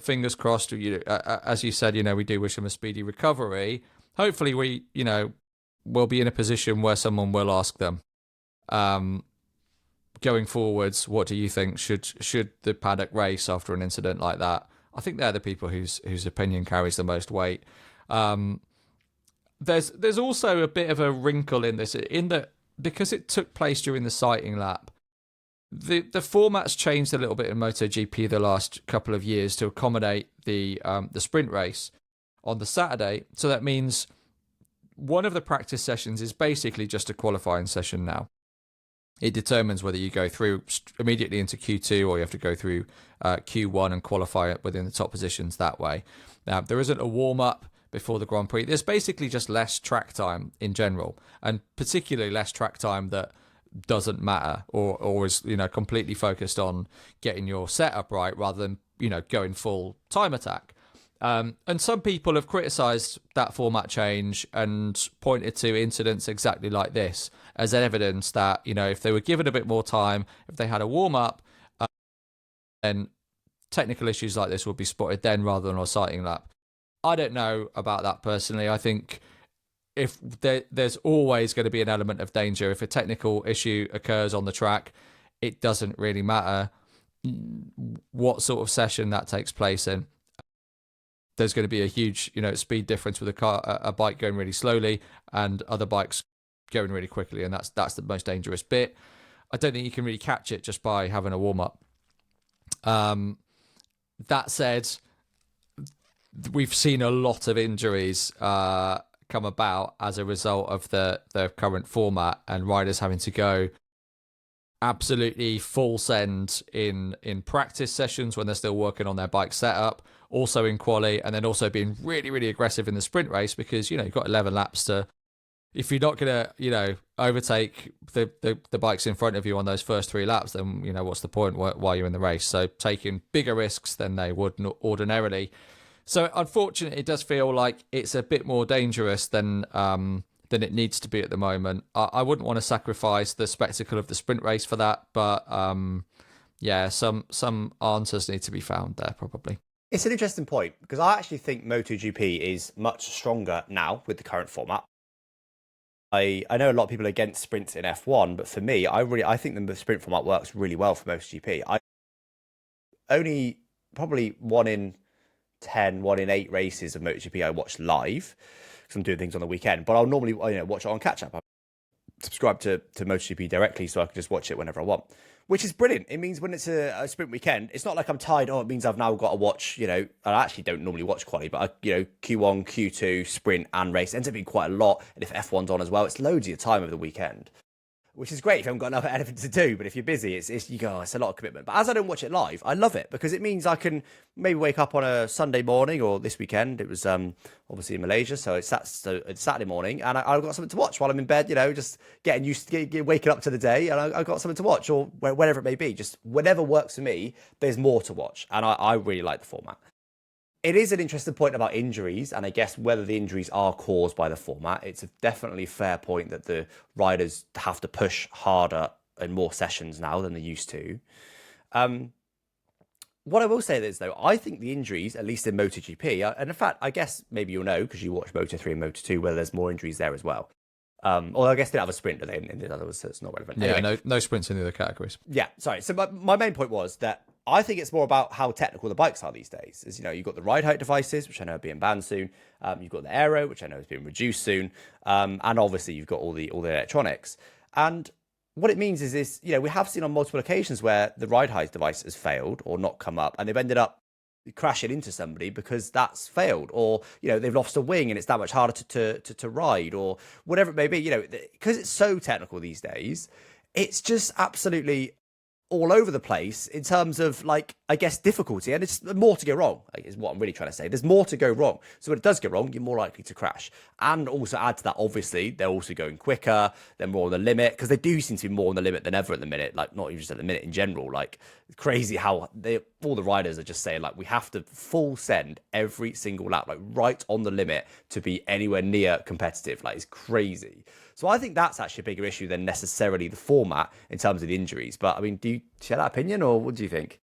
fingers crossed, as you said, we do wish him a speedy recovery. Hopefully we, will be in a position where someone will ask them, going forwards, what do you think? Should the paddock race after an incident like that? I think they're the people whose opinion carries the most weight. There's also a bit of a wrinkle in this, in that because it took place during the sighting lap, the format's changed a little bit in MotoGP the last couple of years to accommodate the sprint race on the Saturday. So that means one of the practice sessions is basically just a qualifying session now. It determines whether you go through immediately into Q2 or you have to go through Q1 and qualify within the top positions that way. Now, there isn't a warm-up before the Grand Prix. There's basically just less track time in general, and particularly less track time that doesn't matter or is completely focused on getting your setup right rather than going full time attack. And some people have criticised that format change and pointed to incidents exactly like this as evidence that if they were given a bit more time, if they had a warm up, then technical issues like this would be spotted then rather than on a sighting lap. I don't know about that personally. I think if there's always going to be an element of danger. If a technical issue occurs on the track, it doesn't really matter what sort of session that takes place in. There's going to be a huge, speed difference with a bike going really slowly and other bikes going really quickly, and that's the most dangerous bit. I don't think you can really catch it just by having a warm up. That said, we've seen a lot of injuries come about as a result of the current format and riders having to go absolutely full send in practice sessions when they're still working on their bike setup, also in quali, and then also being really, really aggressive in the sprint race because you've got 11 laps to, if you're not going to overtake the bikes in front of you on those first 3 laps, then what's the point while you're in the race? So taking bigger risks than they would ordinarily. So unfortunately, it does feel like it's a bit more dangerous than it needs to be at the moment. I wouldn't want to sacrifice the spectacle of the sprint race for that, but some answers need to be found there probably. It's an interesting point because I actually think MotoGP is much stronger now with the current format. I know a lot of people are against sprints in F1, but for me, I think the sprint format works really well for MotoGP. I only probably 1 in 10, 1 in 8 races of MotoGP I watch live because I'm doing things on the weekend, but I'll normally watch it on catch up. subscribe to MotoGP directly, so I can just watch it whenever I want, which is brilliant. It means when it's a sprint weekend, it's not like I'm tied. Oh, it means I've now got to watch. I actually don't normally watch quali, but Q1, Q2, sprint, and race, it ends up being quite a lot. And if F1's on as well, it's loads of your time over the weekend, which is great if you haven't got anything to do. But if you're busy, it's a lot of commitment. But as I don't watch it live, I love it because it means I can maybe wake up on a Sunday morning, or this weekend it was obviously in Malaysia, so it's Saturday morning, and I've got something to watch while I'm in bed. Just getting used to waking up to the day, and I've got something to watch, or whatever it may be. Just whatever works for me. There's more to watch, and I really like the format. It is an interesting point about injuries, and I guess whether the injuries are caused by the format. It's a definitely fair point that the riders have to push harder in more sessions now than they used to. What I will say is, though, I think the injuries, at least in MotoGP, and in fact, I guess maybe you'll know because you watch Moto3 and Moto2, whether there's more injuries there as well. Or I guess they don't have a sprint, do they, in the other ones, so it's not relevant. Yeah, anyway, no sprints in the other categories. Yeah, sorry. So my main point was that I think it's more about how technical the bikes are these days. You've got the ride height devices, which I know are being banned soon. You've got the aero, which I know is being reduced soon. And obviously you've got all the electronics. And what it means is we have seen on multiple occasions where the ride height device has failed or not come up, and they've ended up crashing into somebody because that's failed, or they've lost a wing and it's that much harder to ride, or whatever it may be. Because it's so technical these days, it's just absolutely all over the place in terms of, like, I guess, difficulty, and it's more to go wrong, is what I'm really trying to say. There's more to go wrong, so when it does go wrong, you're more likely to crash. And also add to that, obviously, they're also going quicker, they're more on the limit, because they do seem to be more on the limit than ever at the minute, like, not even just at the minute in general. Like, crazy how all the riders are just saying, like, we have to full send every single lap, like, right on the limit to be anywhere near competitive. Like, it's crazy. So I think that's actually a bigger issue than necessarily the format in terms of the injuries. But I mean, do you share that opinion, or what do you think?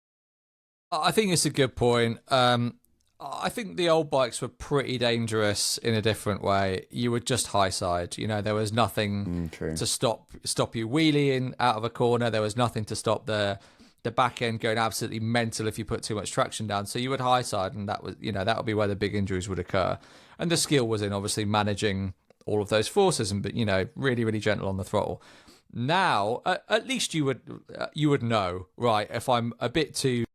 I think it's a good point. I think the old bikes were pretty dangerous in a different way. You were just high side. There was nothing to stop you wheeling out of a corner. There was nothing to stop the back end going absolutely mental if you put too much traction down. So you would high side, and that was that would be where the big injuries would occur. And the skill was in obviously managing all of those forces, and really, really gentle on the throttle. Now, at least you would know, right? If I'm a bit too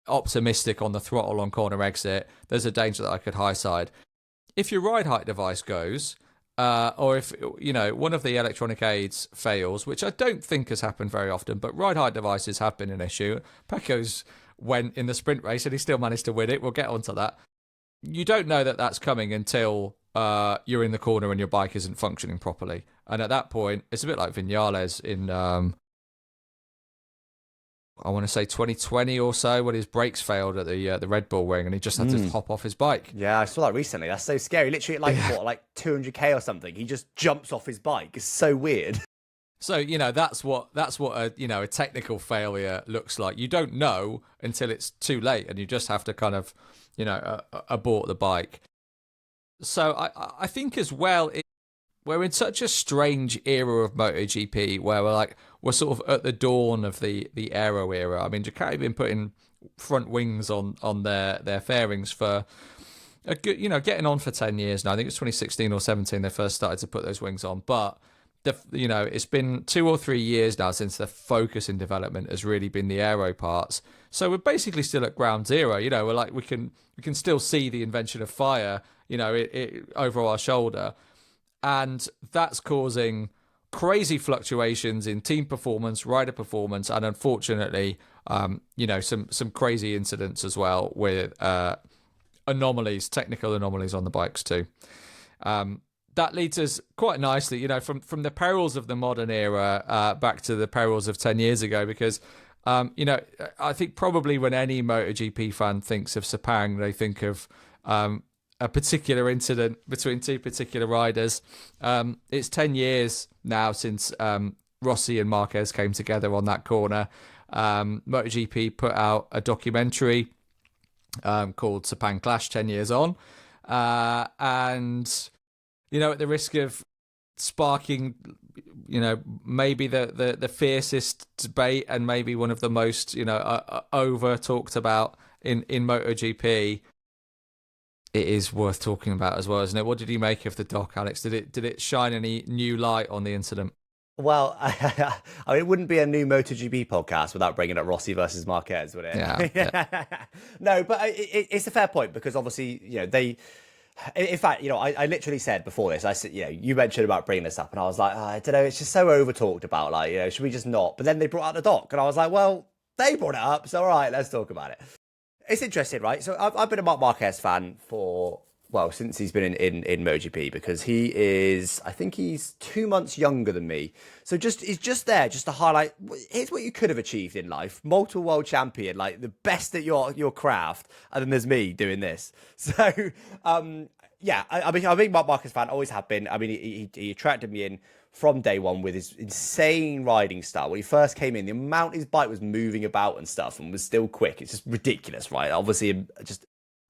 optimistic on the throttle on corner exit, there's a danger that I could high side. If your ride height device goes, or if one of the electronic aids fails, which I don't think has happened very often, but ride height devices have been an issue. Pecco's went in the sprint race and he still managed to win it. We'll get onto that. You don't know that that's coming until you're in the corner and your bike isn't functioning properly. And at that point, it's a bit like Vinales in, I want to say 2020 or so, when his brakes failed at the Red Bull ring and he just had to hop off his bike. Yeah, I saw that recently. That's so scary. Literally at like 200k or something, he just jumps off his bike. It's so weird. So, that's what a technical failure looks like. You don't know until it's too late, and you just have to kind of, abort the bike. So I think as well, we're in such a strange era of MotoGP where we're sort of at the dawn of the aero era. I mean, Ducati have been putting front wings on their fairings for a good, getting on for 10 years now. I think it's 2016 or 17 they first started to put those wings on, but it's been 2 or 3 years now since the focus in development has really been the aero parts. So we're basically still at ground zero. We're like we can still see the invention of fire, over our shoulder, and that's causing crazy fluctuations in team performance, rider performance, and unfortunately, some crazy incidents as well with technical anomalies on the bikes too. That leads us quite nicely, from the perils of the modern era back to the perils of 10 years ago, because, I think probably when any MotoGP fan thinks of Sepang, they think of a particular incident between two particular riders. It's 10 years now since Rossi and Marquez came together on that corner. MotoGP put out a documentary called Sepang Clash 10 years on. And at the risk of sparking, maybe the fiercest debate and maybe one of the most, over talked about in MotoGP, it is worth talking about as well, isn't it? What did you make of the doc, Alex? Did it shine any new light on the incident? Well, I mean, it wouldn't be a new MotoGP podcast without bringing up Rossi versus Marquez, would it? Yeah. No, but it's a fair point because obviously, they. In fact, I literally said before this, I said, you mentioned about bringing this up, and I was like, I don't know, it's just so over talked about, like, should we just not? But then they brought out the doc, and I was like, well, they brought it up, so all right, let's talk about it. It's interesting, right? So I've been a Marc Marquez fan since he's been in MotoGP, because I think he's 2 months younger than me. So he's just there just to highlight, here's what you could have achieved in life. Multiple world champion, like the best at your craft. And then there's me doing this. So, yeah, I mean, I'm a big Marc Marquez fan, always have been. I mean, he attracted me in from day one with his insane riding style. When he first came in, the amount his bike was moving about and stuff and was still quick, it's just ridiculous, right? Obviously,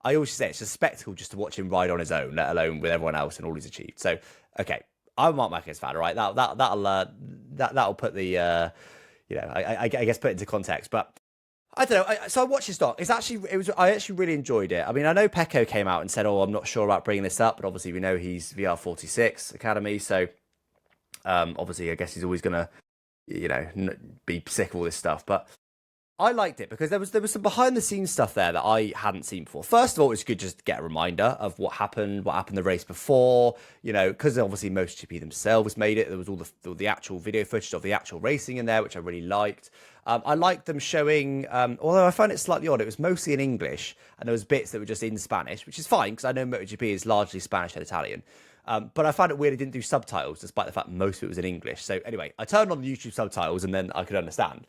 I always say it's a spectacle just to watch him ride on his own, let alone with everyone else and all he's achieved. So, okay, I'm a Marc Marquez fan, right? That'll put the I guess put it into context. But I don't know. So I watched his doc. I actually really enjoyed it. I mean, I know Pecco came out and said, "Oh, I'm not sure about bringing this up," but obviously we know he's VR46 Academy, so obviously I guess he's always gonna be sick of all this stuff, but I liked it because there was some behind the scenes stuff there that I hadn't seen before. First of all, it's good just to get a reminder of what happened the race before, because obviously MotoGP themselves made it. There was all the actual video footage of the actual racing in there, which I really liked. I liked them showing, although I found it slightly odd, it was mostly in English and there was bits that were just in Spanish, which is fine because I know MotoGP is largely Spanish and Italian. But I found it weird it didn't do subtitles, despite the fact most of it was in English. So anyway, I turned on the YouTube subtitles and then I could understand.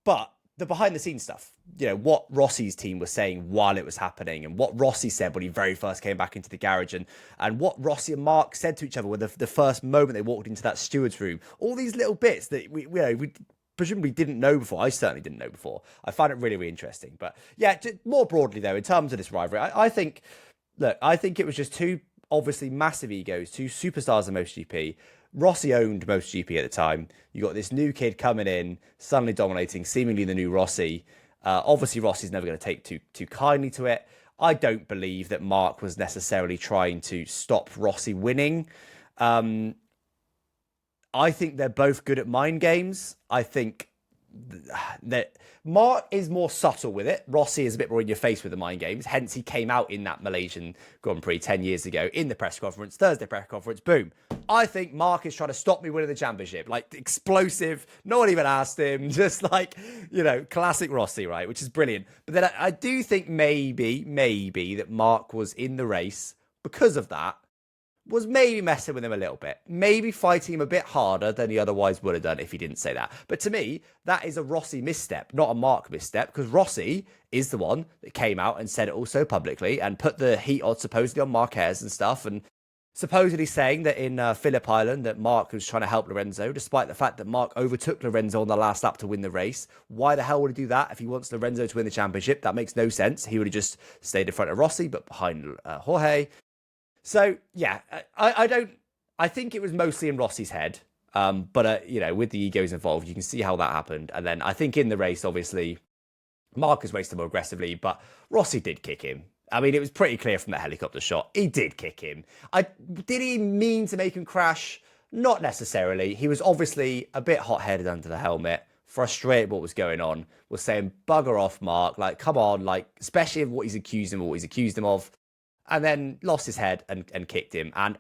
But the behind the scenes stuff, what Rossi's team was saying while it was happening and what Rossi said when he very first came back into the garage and what Rossi and Mark said to each other when the first moment they walked into that steward's room, all these little bits that we presumably didn't know before. I certainly didn't know before. I find it really, really interesting. But yeah, more broadly though, in terms of this rivalry, I think it was just two obviously massive egos, two superstars of MotoGP. Rossi owned MotoGP at the time. You got this new kid coming in, suddenly dominating, seemingly the new Rossi. Obviously, Rossi's never going to take too kindly to it. I don't believe that Mark was necessarily trying to stop Rossi winning. I think they're both good at mind games. I think that Mark is more subtle with it. Rossi is a bit more in your face with the mind games. Hence, he came out in that Malaysian Grand Prix 10 years ago in the press conference, Thursday press conference, boom. I think Mark is trying to stop me winning the championship. Like, explosive. No one even asked him. Just like, classic Rossi, right? Which is brilliant. But then I do think maybe that Mark was in the race because of that. Was maybe messing with him a little bit. Maybe fighting him a bit harder than he otherwise would have done if he didn't say that. But to me, that is a Rossi misstep, not a Mark misstep, because Rossi is the one that came out and said it also publicly and put the heat on supposedly on Marquez and stuff, and supposedly saying that in Phillip Island that Mark was trying to help Lorenzo, despite the fact that Mark overtook Lorenzo on the last lap to win the race. Why the hell would he do that if he wants Lorenzo to win the championship? That makes no sense. He would have just stayed in front of Rossi, but behind Jorge. So, yeah, I think it was mostly in Rossi's head. But with the egos involved, you can see how that happened. And then I think in the race, obviously, Marcus raced more aggressively, but Rossi did kick him. I mean, it was pretty clear from the helicopter shot. He did kick him. Did he mean to make him crash? Not necessarily. He was obviously a bit hot-headed under the helmet, frustrated what was going on, was saying, bugger off, Mark. Like, come on, like, especially what he's accused him of. And then lost his head and kicked him. And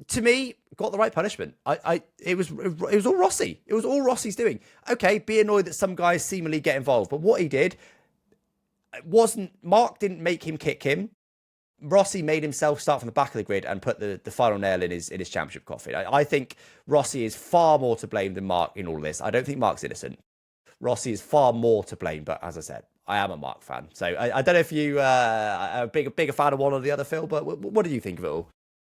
to me, got the right punishment. It was all Rossi. It was all Rossi's doing. Okay, be annoyed that some guys seemingly get involved. But what he did Mark didn't make him kick him. Rossi made himself start from the back of the grid and put the final nail in his championship coffin. I think Rossi is far more to blame than Mark in all this. I don't think Mark's innocent. Rossi is far more to blame, but as I said, I am a Mark fan. So I don't know if you are a bigger fan of one or the other, Phil, but what do you think of it all?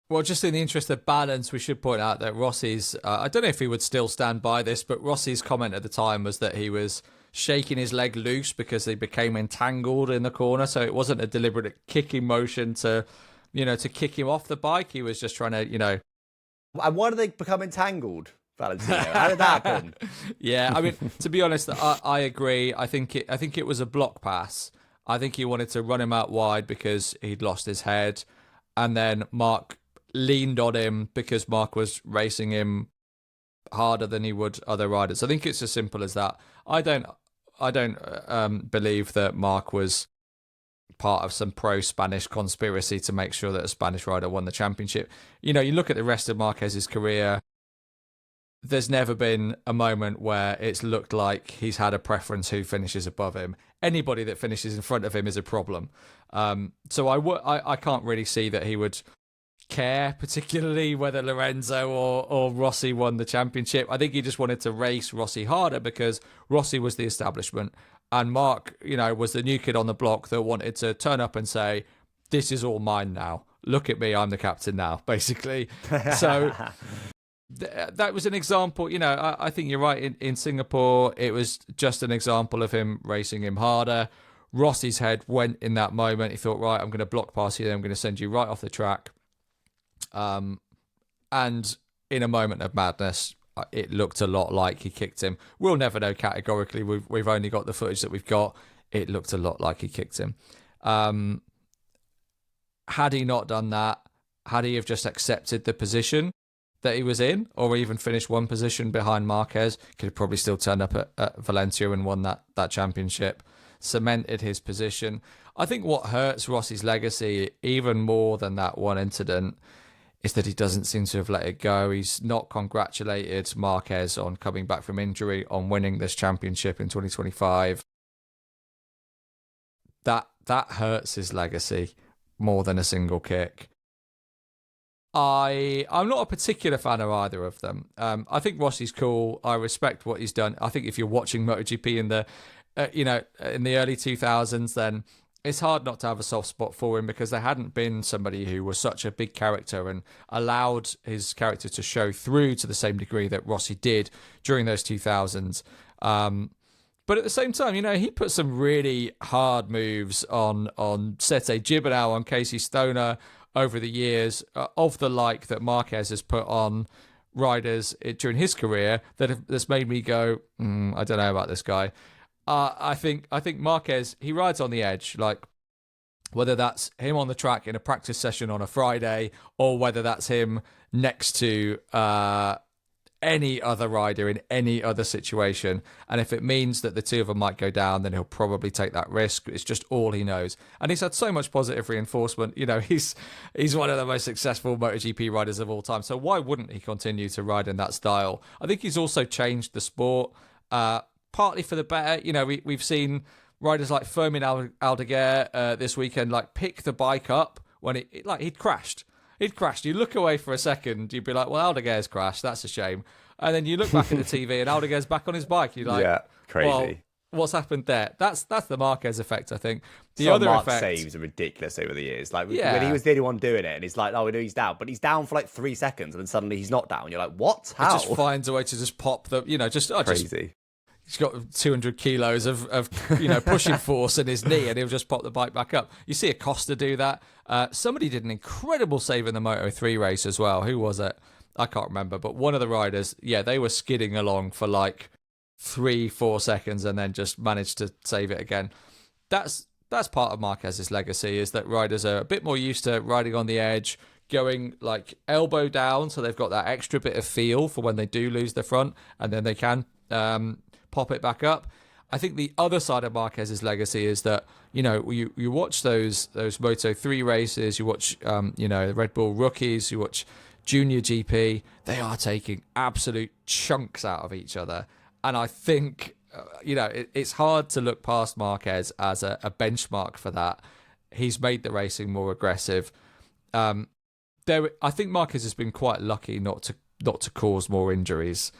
Well, just in the interest of balance, we should point out that Rossi's, I don't know if he would still stand by this, but Rossi's comment at the time was that he was shaking his leg loose because he became entangled in the corner. So it wasn't a deliberate kicking motion to kick him off the bike. He was just trying to, And why did they become entangled? Valentino. How did that happen? Yeah, I mean, to be honest, I agree. I think it was a block pass. I think he wanted to run him out wide because he'd lost his head, and then Mark leaned on him because Mark was racing him harder than he would other riders. I think it's as simple as that. I don't believe that Mark was part of some pro-Spanish conspiracy to make sure that a Spanish rider won the championship. You know, you look at the rest of Marquez's career, there's never been a moment where it's looked like he's had a preference who finishes above him. Anybody that finishes in front of him is a problem. So I can't really see that he would care particularly whether Lorenzo or Rossi won the championship. I think he just wanted to race Rossi harder because Rossi was the establishment and Mark, you know, was the new kid on the block that wanted to turn up and say, this is all mine now. Look at me, I'm the captain now, basically. So that was an example. You know, I think you're right. In Singapore, it was just an example of him racing him harder. Rossi's head went in that moment. He thought, right, I'm going to block past you, then I'm going to send you right off the track. And in a moment of madness, it looked a lot like he kicked him. We'll never know categorically. We've only got the footage that we've got. It looked a lot like he kicked him. Had he not done that, had he have just accepted the position that he was in, or even finished one position behind Marquez, could have probably still turned up at Valencia and won that championship, cemented his position. I think what hurts Rossi's legacy even more than that one incident is that he doesn't seem to have let it go. He's not congratulated Marquez on coming back from injury, on winning this championship in 2025. That hurts his legacy more than a single kick. I'm not a particular fan of either of them. I think Rossi's cool. I respect what he's done. I think if you're watching MotoGP in the in the early 2000s, then it's hard not to have a soft spot for him because there hadn't been somebody who was such a big character and allowed his character to show through to the same degree that Rossi did during those 2000s. But at the same time, you know, he put some really hard moves on Sete Gibernau, on Casey Stoner over the years, of the like that Marquez has put on riders during his career that's made me go, I don't know about this guy. I think Marquez, he rides on the edge, like whether that's him on the track in a practice session on a Friday or whether that's him next to any other rider in any other situation. And if it means that the two of them might go down, then he'll probably take that risk. It's just all he knows. And he's had so much positive reinforcement. You know, he's one of the most successful MotoGP riders of all time. So why wouldn't he continue to ride in that style? I think he's also changed the sport, partly for the better. You know, we've seen riders like Fermin Aldeguer this weekend, like pick the bike up when he'd crashed. He'd crashed. You look away for a second, you'd be like, well, Aldeguer's crashed. That's a shame. And then you look back at the TV and Aldeguer's back on his bike. You're like, yeah, crazy. Well, what's happened there? That's the Marquez effect, I think. The Some other Mark effect, saves are ridiculous over the years. Like when he was the only one doing it, and he's like, "Oh, we know he's down," but he's down for like 3 seconds, and then suddenly he's not down. You're like, "What? How?" He just finds a way to just pop the, you know, crazy. He's got 200 kilos of pushing force in his knee, and he'll just pop the bike back up. You see Acosta do that. Somebody did an incredible save in the Moto3 race as well. Who was it? I can't remember. But one of the riders, they were skidding along for like 3-4 seconds and then just managed to save it again. That's part of Marquez's legacy, is that riders are a bit more used to riding on the edge, going like elbow down, so they've got that extra bit of feel for when they do lose the front, and then they can pop it back up. I think the other side of Marquez's legacy is that, you know, you watch those Moto3 races, you watch the Red Bull rookies, you watch Junior GP, they are taking absolute chunks out of each other. And I think it's hard to look past Marquez as a benchmark for that. He's made the racing more aggressive. I think Marquez has been quite lucky not to cause more injuries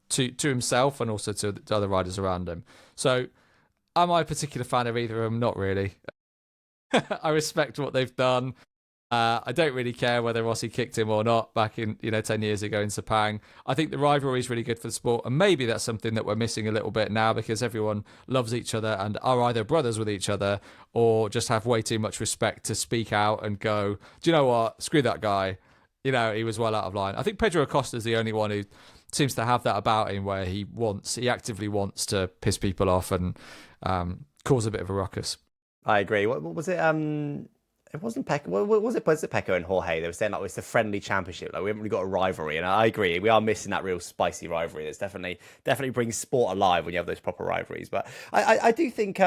to himself and also to other riders around him. So, am I a particular fan of either of them? Not really. I respect what they've done. I don't really care whether Rossi kicked him or not back in 10 years ago in Sepang. I think the rivalry is really good for the sport, and maybe that's something that we're missing a little bit now, because everyone loves each other and are either brothers with each other or just have way too much respect to speak out and go, do you know what, screw that guy, he was well out of line. I think Pedro Acosta is the only one who seems to have that about him, where he actively wants to piss people off and cause a bit of a ruckus. I agree. What was it? It wasn't Pecco. What was it? Was it Pecco and Jorge? They were saying like it's a friendly championship. Like we haven't really got a rivalry, and I agree. We are missing that real spicy rivalry. That's definitely brings sport alive when you have those proper rivalries. But I do think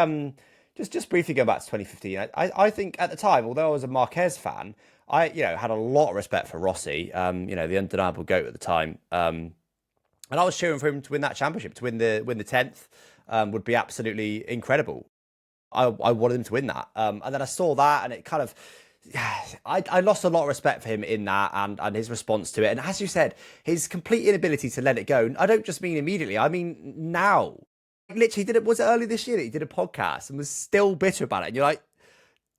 just briefly going back to 2015. I think at the time, although I was a Marquez fan, I had a lot of respect for Rossi. The undeniable GOAT at the time. And I was cheering for him to win that championship, to win the 10th. Would be absolutely incredible. I wanted him to win that. And then I saw that and it kind of, I lost a lot of respect for him in that and his response to it. And as you said, his complete inability to let it go. I don't just mean immediately, I mean now. Literally was it early this year that he did a podcast and was still bitter about it? And you're like,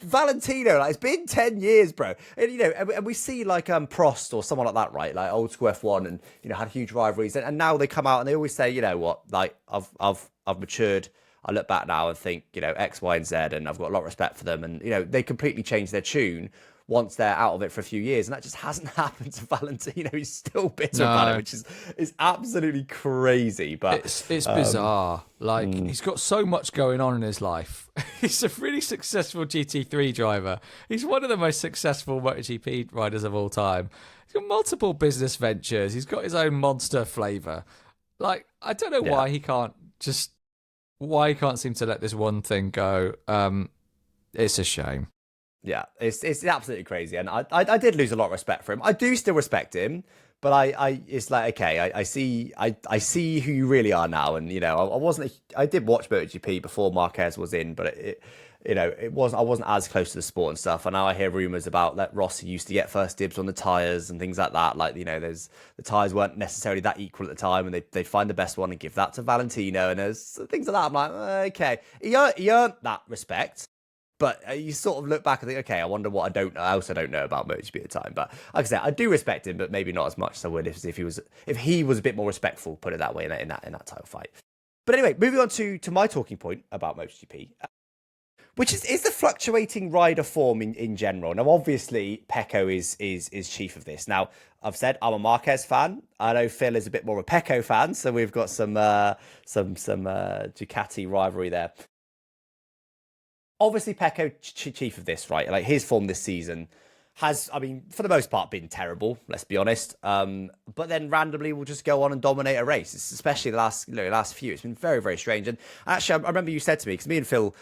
Valentino, like it's been 10 years, bro. And and we see like Prost or someone like that, right? Like old school F1 and had huge rivalries. And now they come out and they always say, you know what, like I've matured. I look back now and think, X, Y, and Z, and I've got a lot of respect for them. And, they completely changed their tune once they're out of it for a few years. And that just hasn't happened to Valentino. He's still bitter about it, which is absolutely crazy. But it's bizarre. Like, he's got so much going on in his life. He's a really successful GT3 driver. He's one of the most successful MotoGP riders of all time. He's got multiple business ventures. He's got his own monster flavour. Like, I don't know why he can't seem to let this one thing go. It's a shame. Yeah, it's absolutely crazy, and I did lose a lot of respect for him. I do still respect him, but I it's like, okay, I see who you really are now, and I did watch MotoGP before Marquez was in, but I wasn't as close to the sport and stuff. And now I hear rumors about that Rossi used to get first dibs on the tires and things like that. Like, the tires weren't necessarily that equal at the time, and they'd find the best one and give that to Valentino, and there's things like that. I'm like, okay, he earned that respect. But you sort of look back and think, okay, I wonder what I also don't know about MotoGP at the time. But like I said, I do respect him, but maybe not as much as I would if he was a bit more respectful, put it that way, in that title fight. But anyway, moving on to my talking point about MotoGP, which is the fluctuating rider form in general. Now, obviously, Pecco is chief of this. Now, I've said I'm a Marquez fan. I know Phil is a bit more of a Pecco fan, so we've got some Ducati rivalry there. Obviously, Pecco, chief of this, right? Like his form this season has, I mean, for the most part, been terrible. Let's be honest. But then randomly, will just go on and dominate a race. It's especially the last few. It's been very, very strange. And actually, I remember you said to me, because me and Phil,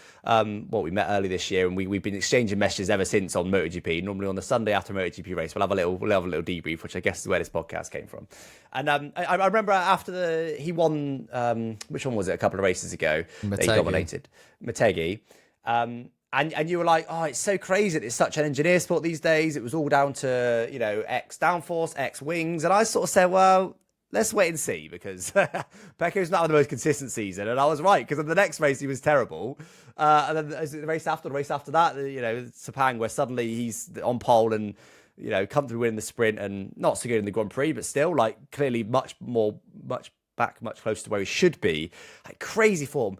we met early this year, and we've been exchanging messages ever since on MotoGP. Normally on the Sunday after a MotoGP race, we'll have a little debrief, which I guess is where this podcast came from. And I remember after he won, which one was it? A couple of races ago, that he dominated Motegi. And you were like, oh, it's so crazy that it's such an engineer sport these days. It was all down to, X downforce, X wings. And I sort of said, well, let's wait and see, because Pecco's not having the most consistent season. And I was right, because in the next race, he was terrible. And then the race after that, Sepang, where suddenly he's on pole and, comfortably winning the sprint and not so good in the Grand Prix, but still, like, clearly much closer to where he should be. Like, crazy form.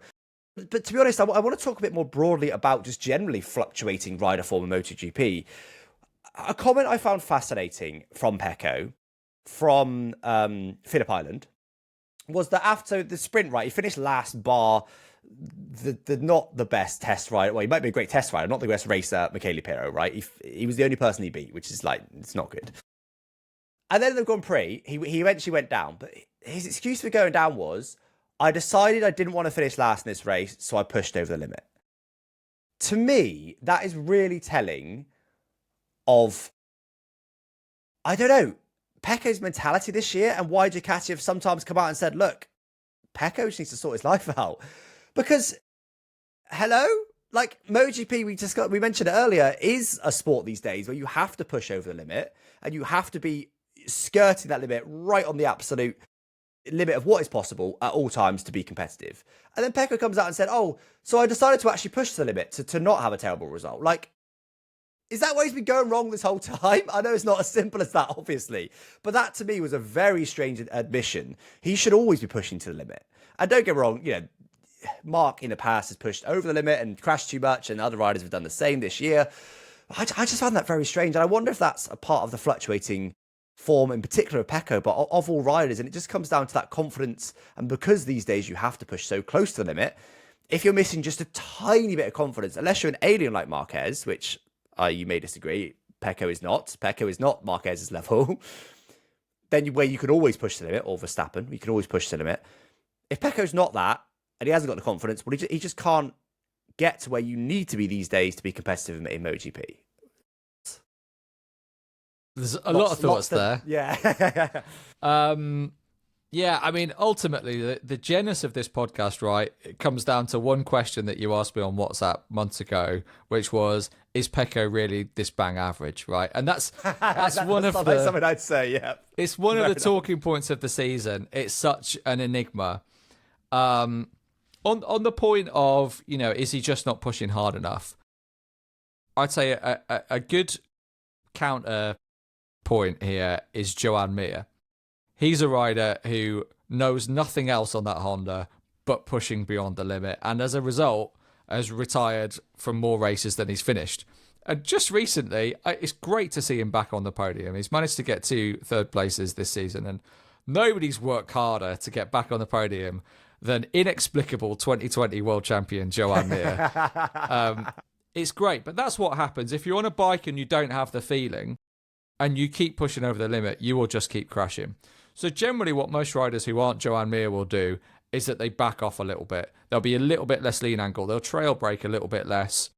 But to be honest, I want to talk a bit more broadly about just generally fluctuating rider form in MotoGP. A comment I found fascinating from Pecco, from Phillip Island, was that after the sprint, right, he finished last bar the not the best test rider. Well, he might be a great test rider, not the best racer, Michele Pirro, right? He was the only person he beat, which is like, it's not good. And then in the Grand Prix, he eventually went down. But his excuse for going down was, I decided I didn't want to finish last in this race, so I pushed over the limit. To me, that is really telling of, I don't know, Pecco's mentality this year, and why Ducati have sometimes come out and said, look, Pecco just needs to sort his life out. Because, hello? Like, MotoGP, we mentioned it earlier, is a sport these days where you have to push over the limit, and you have to be skirting that limit right on the absolute limit of what is possible at all times to be competitive. And then Pecco comes out and said, oh, so I decided to actually push the limit to not have a terrible result. Like, is that why he's been going wrong this whole time? I know it's not as simple as that, obviously, but that to me was a very strange admission. He should always be pushing to the limit. And don't get me wrong, Mark in the past has pushed over the limit and crashed too much, and other riders have done the same this year. I just found that very strange. And I wonder if that's a part of the fluctuating form, in particular of Pecco, but of all riders. And it just comes down to that confidence. And because these days you have to push so close to the limit, if you're missing just a tiny bit of confidence, unless you're an alien like Marquez, which you may disagree. Pecco is not. Pecco is not Marquez's level. Then where you can always push the limit, or Verstappen, you can always push the limit. If Pecco's not that, and he hasn't got the confidence, well, he just can't get to where you need to be these days to be competitive in MotoGP. There's a lot of thoughts there. Yeah. Yeah, I mean, ultimately, the genesis of this podcast, right, it comes down to one question that you asked me on WhatsApp months ago, which was, is Pecco really this bang average, right? And that's one of the... something I'd say, yeah. It's one of the talking points of the season. It's such an enigma. On the point of, is he just not pushing hard enough? I'd say a good counter point here is Joan Mir. He's a rider who knows nothing else on that Honda but pushing beyond the limit, and as a result has retired from more races than he's finished. And just recently, it's great to see him back on the podium. He's managed to get 2 third places this season, and nobody's worked harder to get back on the podium than inexplicable 2020 world champion Joan Mir. It's great, but that's what happens. If you're on a bike and you don't have the feeling and you keep pushing over the limit, you will just keep crashing. So generally what most riders who aren't Joan Mir will do is that they back off a little bit. There'll be a little bit less lean angle. They'll trail brake a little bit less.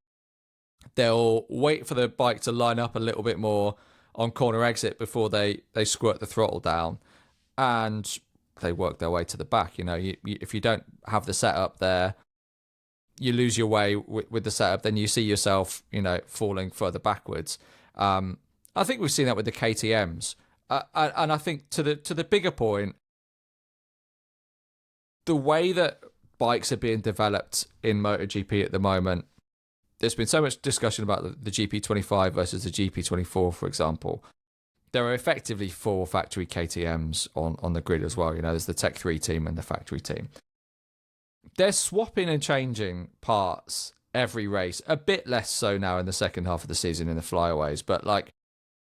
They'll wait for the bike to line up a little bit more on corner exit before they squirt the throttle down. And they work their way to the back. If you don't have the setup there, you lose your way with the setup, then you see yourself, falling further backwards. I think we've seen that with the KTMs. And I think to the bigger point, the way that bikes are being developed in MotoGP at the moment, there's been so much discussion about the GP25 versus the GP24, for example. There are effectively 4 factory KTMs on the grid as well. There's the Tech 3 team and the factory team. They're swapping and changing parts every race, a bit less so now in the second half of the season in the flyaways, but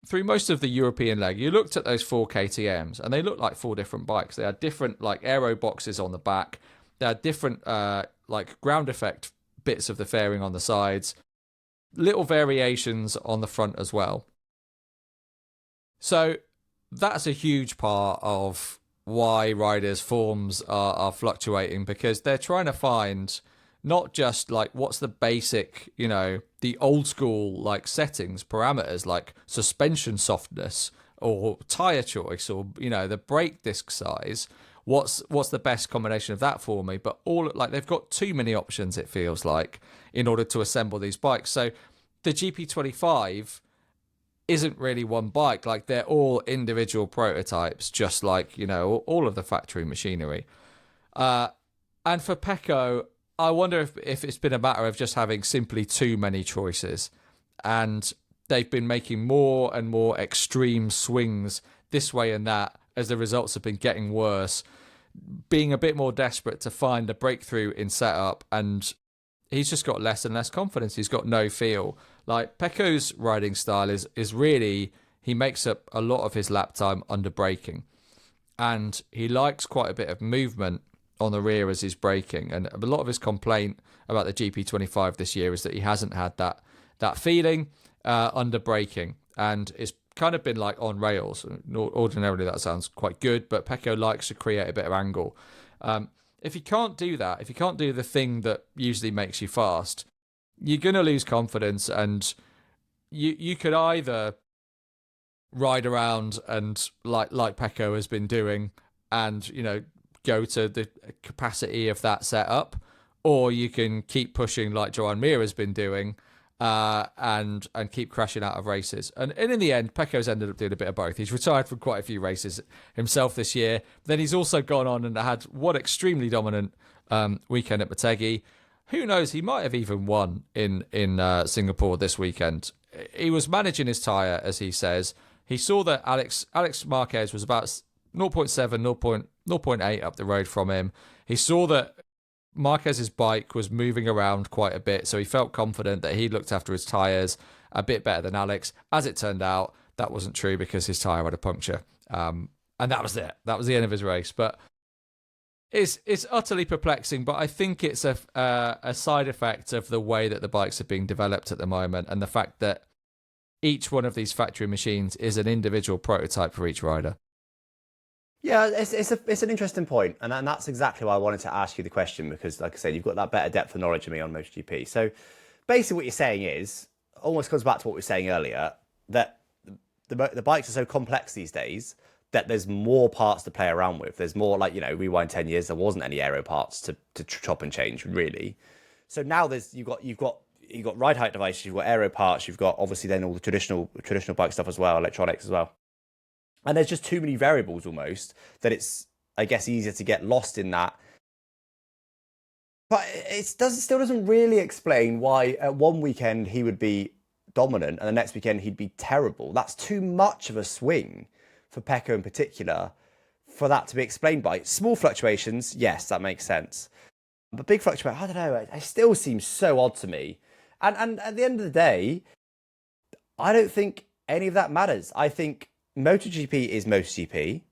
through most of the European leg, you looked at those 4 KTMs and they looked like 4 different bikes. They had different aero boxes on the back. They had different ground effect bits of the fairing on the sides, little variations on the front as well. So that's a huge part of why riders' forms are fluctuating, because they're trying to find not just what's the basic, the old school settings, parameters like suspension softness or tire choice or, the brake disc size. What's the best combination of that for me? But they've got too many options, it feels like, in order to assemble these bikes. So the GP25 isn't really one bike. They're all individual prototypes, just all of the factory machinery. And for Pecco, I wonder if it's been a matter of just having simply too many choices, and they've been making more and more extreme swings this way and that as the results have been getting worse, being a bit more desperate to find a breakthrough in setup, and he's just got less and less confidence. He's got no feel. Pecco's riding style is really, he makes up a lot of his lap time under braking, and he likes quite a bit of movement on the rear as he's braking. And a lot of his complaint about the GP25 this year is that he hasn't had that feeling under braking, and it's kind of been on rails. Ordinarily that sounds quite good, but Pecco likes to create a bit of angle. If you can't do that, if you can't do the thing that usually makes you fast, you're going to lose confidence, and you could either ride around and like Pecco has been doing and go to the capacity of that setup, or you can keep pushing like Joan Mir has been doing and keep crashing out of races. And in the end, Pecco's ended up doing a bit of both. He's retired from quite a few races himself this year. Then he's also gone on and had one extremely dominant weekend at Motegi. Who knows? He might have even won in Singapore this weekend. He was managing his tyre, as he says. He saw that Alex Marquez was about 0.7, 0.8 up the road from him. He saw that Marquez's bike was moving around quite a bit, so he felt confident that he looked after his tyres a bit better than Alex. As it turned out, that wasn't true because his tyre had a puncture. And that was it. That was the end of his race. But it's utterly perplexing, but I think it's a side effect of the way that the bikes are being developed at the moment, and the fact that each one of these factory machines is an individual prototype for each rider. Yeah, it's an interesting point, and that's exactly why I wanted to ask you the question, because, like I said, you've got that better depth of knowledge of me on MotoGP. So basically what you're saying is, almost comes back to what we were saying earlier, that the bikes are so complex these days that there's more parts to play around with. There's more, like, rewind 10 years, there wasn't any aero parts to chop and change, really. So now you've got ride height devices, you've got aero parts, you've got obviously then all the traditional bike stuff as well, electronics as well. And there's just too many variables almost that it's, I guess, easier to get lost in that. But still doesn't really explain why at one weekend he would be dominant and the next weekend he'd be terrible. That's too much of a swing for Pecco in particular for that to be explained by. Small fluctuations, yes, that makes sense. But big fluctuations, I don't know, it still seems so odd to me. And at the end of the day, I don't think any of that matters. I think MotoGP is MotoGP.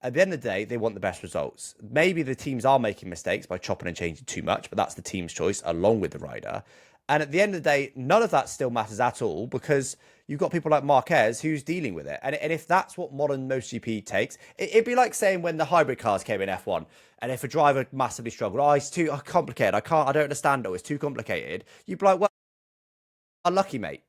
At the end of the day, they want the best results. Maybe the teams are making mistakes by chopping and changing too much, but that's the team's choice along with the rider. And at the end of the day, none of that still matters at all, because you've got people like Marquez who's dealing with it. And if that's what modern MotoGP takes, it'd be like saying when the hybrid cars came in F1, and if a driver massively struggled, it's too complicated, I don't understand it, it's too complicated. You'd be like, well, unlucky, mate.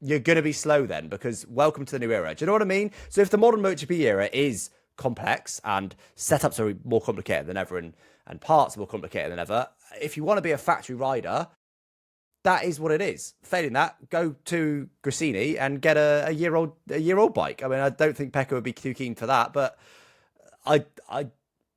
You're going to be slow then, because welcome to the new era. Do you know what I mean? So if the modern MotoGP era is complex and setups are more complicated than ever and parts are more complicated than ever, if you want to be a factory rider, that is what it is. Failing that, go to Gresini and get a year old bike. I mean, I don't think Pecco would be too keen for that, but I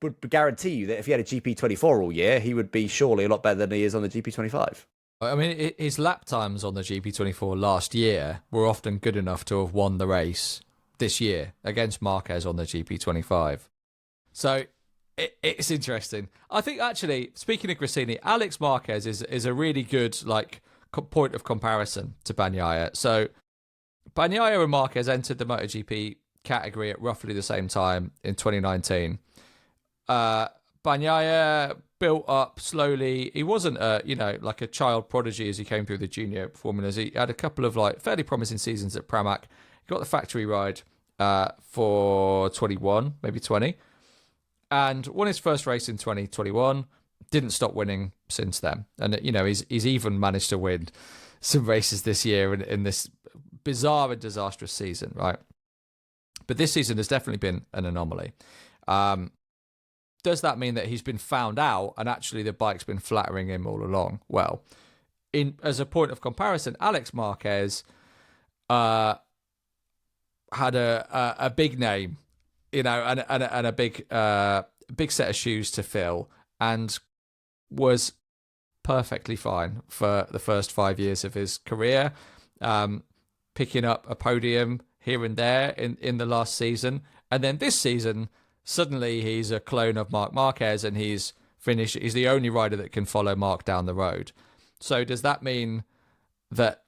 would guarantee you that if he had a GP24 all year, he would be surely a lot better than he is on the GP25. I mean, his lap times on the GP24 last year were often good enough to have won the race this year against Marquez on the GP25. So it's interesting. I think, actually, speaking of Gresini, Alex Marquez is a really good point of comparison to Bagnaia. So Bagnaia and Marquez entered the MotoGP category at roughly the same time in 2019. Bagnaia built up slowly. He wasn't like a child prodigy as he came through the junior formulas. He had a couple of fairly promising seasons at Pramac. He got the factory ride for 21, maybe 20, and won his first race in 2021. Didn't stop winning since then, and he's even managed to win some races this year in this bizarre and disastrous season, right? But this season has definitely been an anomaly. Does that mean that he's been found out and actually the bike's been flattering him all along? Well, as a point of comparison, Alex Marquez had a big name, and a big set of shoes to fill, and was perfectly fine for the first 5 years of his career, picking up a podium here and there in the last season. And then this season, suddenly he's a clone of Marc Marquez, and he's the only rider that can follow Marc down the road. So does that mean that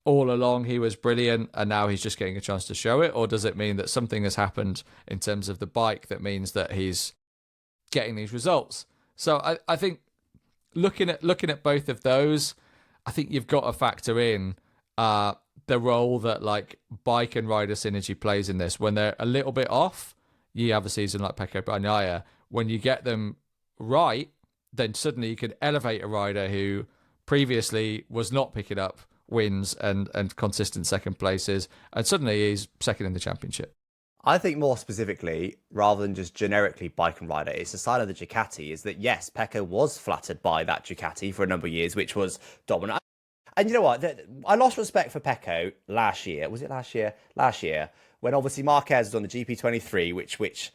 all along he was brilliant and now he's just getting a chance to show it? Or does it mean that something has happened in terms of the bike that means that he's getting these results? So I think looking at both of those, I think you've got to factor in the role that bike and rider synergy plays in this. When they're a little bit off, you have a season like Pecco Bagnaia. When you get them right, then suddenly you can elevate a rider who previously was not picking up wins and consistent second places, and suddenly he's second in the championship. I think more specifically, rather than just generically bike and rider, it's the side of the Ducati, is that yes, Pecco was flattered by that Ducati for a number of years, which was dominant. And you know what? I lost respect for Pecco last year. Was it last year? Last year, when obviously Marquez was on the GP23, which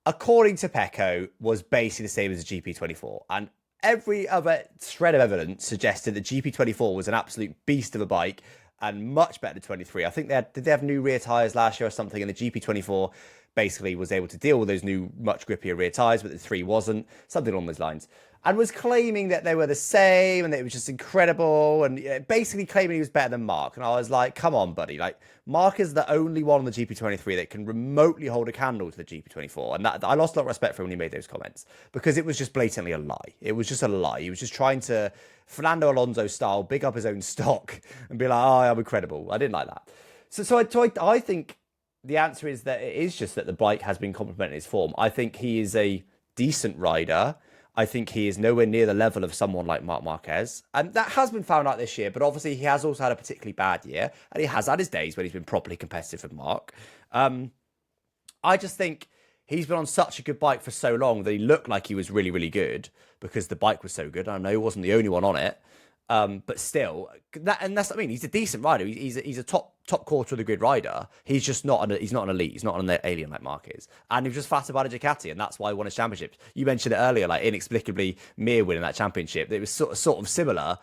according to Pecco was basically the same as the GP24. And every other shred of evidence suggested that GP24 was an absolute beast of a bike and much better than 23. I think did they have new rear tyres last year or something? And the GP24 basically was able to deal with those new, much grippier rear tyres, but the 3 wasn't. Something along those lines. and was claiming that they were the same and that it was just incredible and basically claiming he was better than Mark. And I was like, come on, buddy. Like, Mark is the only one on the GP23 that can remotely hold a candle to the GP24. And that I lost a lot of respect for him when he made those comments because it was just blatantly a lie. It was just a lie. He was just trying to, Fernando Alonso style, big up his own stock and be like, oh, I'm incredible. I didn't like that. So I think the answer is that it is just that the bike has been complementing his form. I think he is a decent rider. I think he is nowhere near the level of someone like Marc Marquez. And that has been found out this year, but obviously he has also had a particularly bad year. And he has had his days when he's been properly competitive with Marc. I just think he's been on such a good bike for so long that he looked like he was really, really good because the bike was so good. I know he wasn't the only one on it. But still, that's what I mean. He's a decent rider. He's a top quarter of the grid rider. He's just not he's not an elite. He's not an alien like Mark is. And he was just flattered by the Ducati, and that's why he won his championship. You mentioned it earlier, like inexplicably Mir winning that championship. It was sort of similar,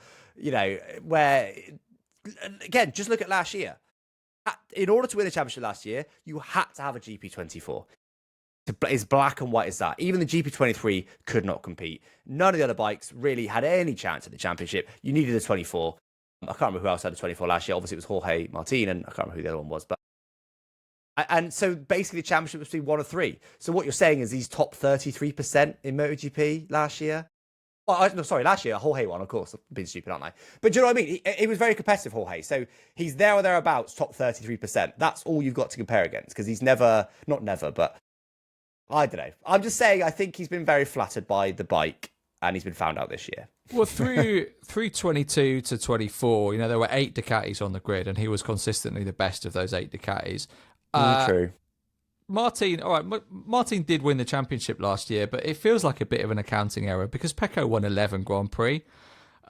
where again, just look at last year. In order to win a championship last year, you had to have a GP24. As black and white as that. Even the GP23 could not compete. None of the other bikes really had any chance at the championship. You needed a 24. I can't remember who else had a 24 last year. Obviously, it was Jorge Martin, and I can't remember who the other one was. And so basically, the championship was between one of three. So what you're saying is he's top 33% in MotoGP last year. Last year, Jorge won, of course. I'm being stupid, aren't I? But do you know what I mean? He was very competitive, Jorge. So he's there or thereabouts, top 33%. That's all you've got to compare against because he's not never, but I don't know. I'm just saying I think he's been very flattered by the bike and he's been found out this year. Well, through 22 to 24, there were 8 Ducatis on the grid and he was consistently the best of those 8 Ducatis. True. Martin did win the championship last year, but it feels like a bit of an accounting error because Pecco won 11 Grand Prix.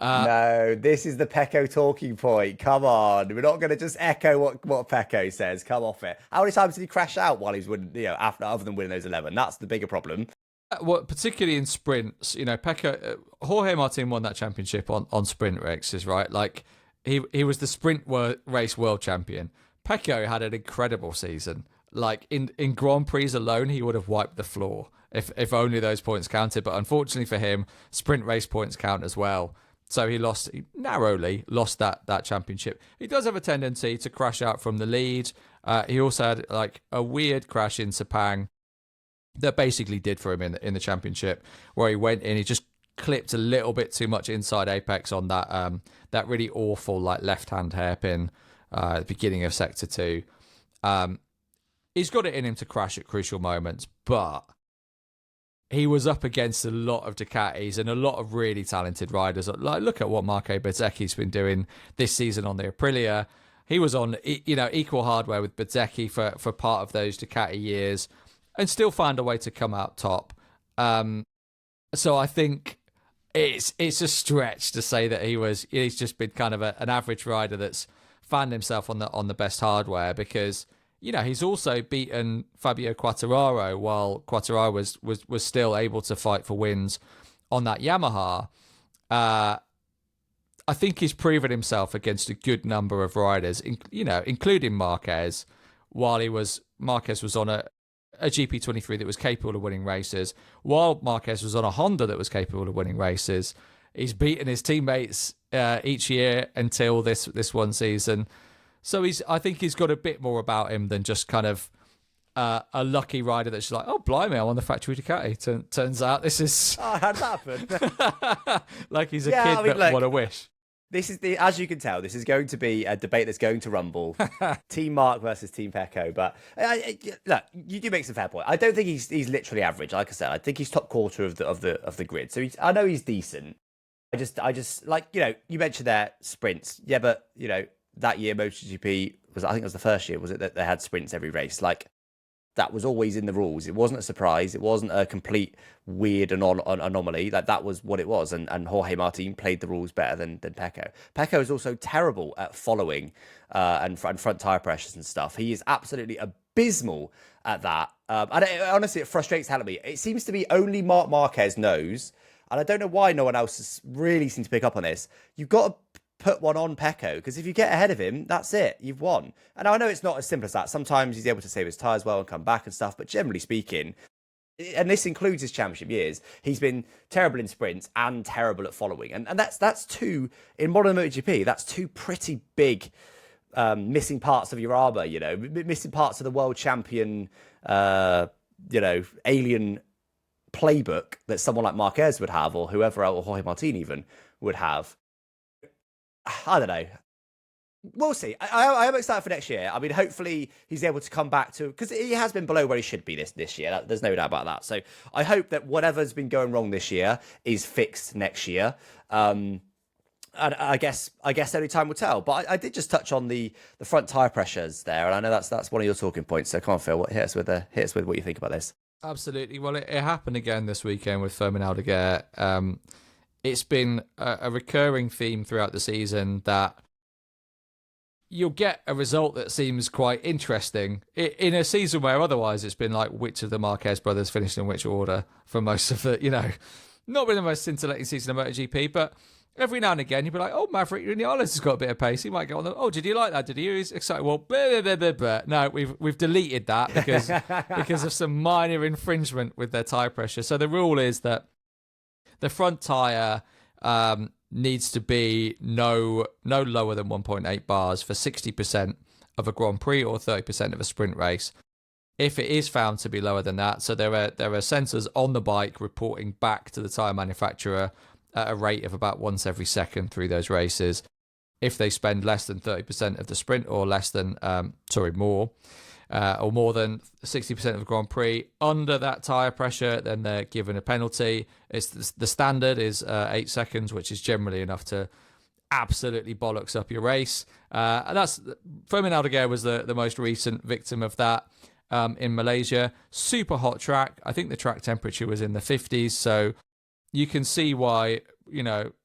No, this is the Pecco talking point. Come on. We're not going to just echo what Pecco says. Come off it. How many times did he crash out while he's winning, other than winning those 11? That's the bigger problem. Well, particularly in sprints, Pecco, Jorge Martin won that championship on sprint races, right? Like he was the sprint race world champion. Pecco had an incredible season. Like in Grand Prix alone, he would have wiped the floor if only those points counted. But unfortunately for him, sprint race points count as well. So he narrowly lost that championship. He does have a tendency to crash out from the lead. He also had like a weird crash in Sepang that basically did for him in the championship, where he went in, he just clipped a little bit too much inside apex on that really awful like left-hand hairpin at the beginning of sector 2. He's got it in him to crash at crucial moments, but he was up against a lot of Ducatis and a lot of really talented riders. Like, look at what Marco Bezzecchi's been doing this season on the Aprilia. He was on, equal hardware with Bezzecchi for part of those Ducati years and still found a way to come out top. So I think it's a stretch to say that he's just been kind of an average rider that's found himself on the best hardware because he's also beaten Fabio Quartararo while Quartararo was still able to fight for wins on that Yamaha. I think he's proven himself against a good number of riders, including Marquez, while Marquez was on a GP23 that was capable of winning races, while Marquez was on a Honda that was capable of winning races. He's beaten his teammates each year until this one season. So I think he's got a bit more about him than just kind of a lucky rider that's just like, oh, blimey, I'm on the factory Ducati. Turns out this is... Oh, how did that happen? Like he's a kid that won a wish. This is as you can tell, this is going to be a debate that's going to rumble. Team Mark versus Team Pecco. But look, you do make some fair point. I don't think he's literally average. Like I said, I think he's top quarter of the grid. So I know he's decent. I just like, you mentioned there sprints. Yeah, but that year MotoGP I think it was the first year, was it, that they had sprints every race? Like, that was always in the rules. It wasn't a surprise. It wasn't a complete weird anomaly. Like, that was what it was. And Jorge Martin played the rules better than Pecco. Pecco is also terrible at following and front tire pressures and stuff. He is absolutely abysmal at that. And honestly, it frustrates hell at me. It seems to be only Marc Marquez knows, and I don't know why no one else has really seemed to pick up on this. You've got to put one on Pecco, because if you get ahead of him, that's it. You've won. And I know it's not as simple as that. Sometimes he's able to save his tyres well and come back and stuff, but generally speaking, and this includes his championship years, he's been terrible in sprints and terrible at following. And that's two, in modern MotoGP, that's two pretty big missing parts of your armour, missing parts of the world champion, alien playbook that someone like Marquez would have, or whoever else, or Jorge Martin even, would have. I don't know. We'll see. I am excited for next year. I mean, hopefully he's able to come back to, because he has been below where he should be this year. There's no doubt about that. So I hope that whatever's been going wrong this year is fixed next year. And I guess only time will tell. But I did just touch on the front tire pressures there, and I know that's one of your talking points. So come on, Phil, hit us with what you think about this. Absolutely. Well, it happened again this weekend with Fermin Aldeguer. It's been a recurring theme throughout the season that you'll get a result that seems quite interesting in a season where otherwise it's been like which of the Marquez brothers finished in which order for most of the, not been the most scintillating season of MotoGP, but every now and again you'd be like, oh, Maverick Vinales has got a bit of pace. He might get on the, oh, did you like that? Did you? He's excited. Well, blah, blah, blah, blah. No, we've deleted that because of some minor infringement with their tyre pressure. So the rule is that the front tyre needs to be no lower than 1.8 bars for 60% of a Grand Prix or 30% of a sprint race. If it is found to be lower than that, so there are sensors on the bike reporting back to the tyre manufacturer at a rate of about once every second through those races. If they spend less than 30% of the sprint or more than 60% of the Grand Prix under that tyre pressure, then they're given a penalty. The standard is 8 seconds, which is generally enough to absolutely bollocks up your race. And that's Fermin Aldeguer was the most recent victim of that in Malaysia. Super hot track. I think the track temperature was in the 50s, so you can see why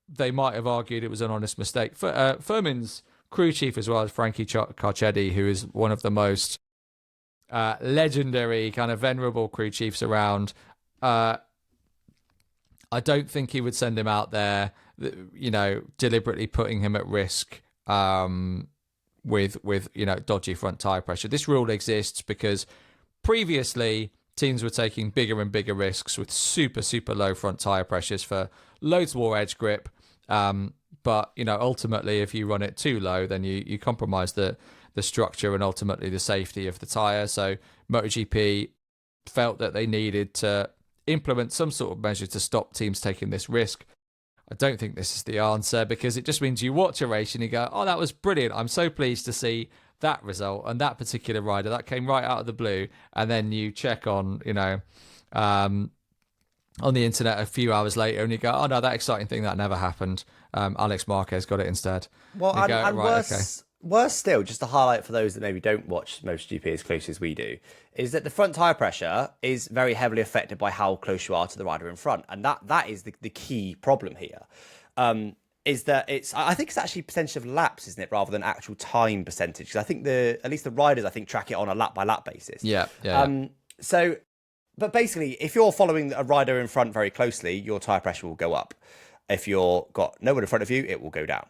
they might have argued it was an honest mistake. Fermin's crew chief as well is Frankie Carcetti, who is one of the most legendary kind of venerable crew chiefs around. I don't think he would send him out there, deliberately putting him at risk with dodgy front tire pressure. This rule exists because previously teams were taking bigger and bigger risks with super, super low front tire pressures for loads more edge grip. But ultimately, if you run it too low, then you compromise the structure and ultimately the safety of the tyre. So MotoGP felt that they needed to implement some sort of measure to stop teams taking this risk. I don't think this is the answer, because it just means you watch a race and you go, oh, that was brilliant. I'm so pleased to see that result and that particular rider. That came right out of the blue. And then you check on, on the internet a few hours later and you go, oh, no, that exciting thing, that never happened. Alex Marquez got it instead. Well, and worse still, just to highlight for those that maybe don't watch MotoGP as close as we do, is that the front tyre pressure is very heavily affected by how close you are to the rider in front. And that is the key problem here. Is that I think it's actually percentage of laps, isn't it, rather than actual time percentage? Because I think at least the riders, I think, track it on a lap by lap basis. Yeah. So, but basically, if you're following a rider in front very closely, your tyre pressure will go up. If you've got no one in front of you, it will go down.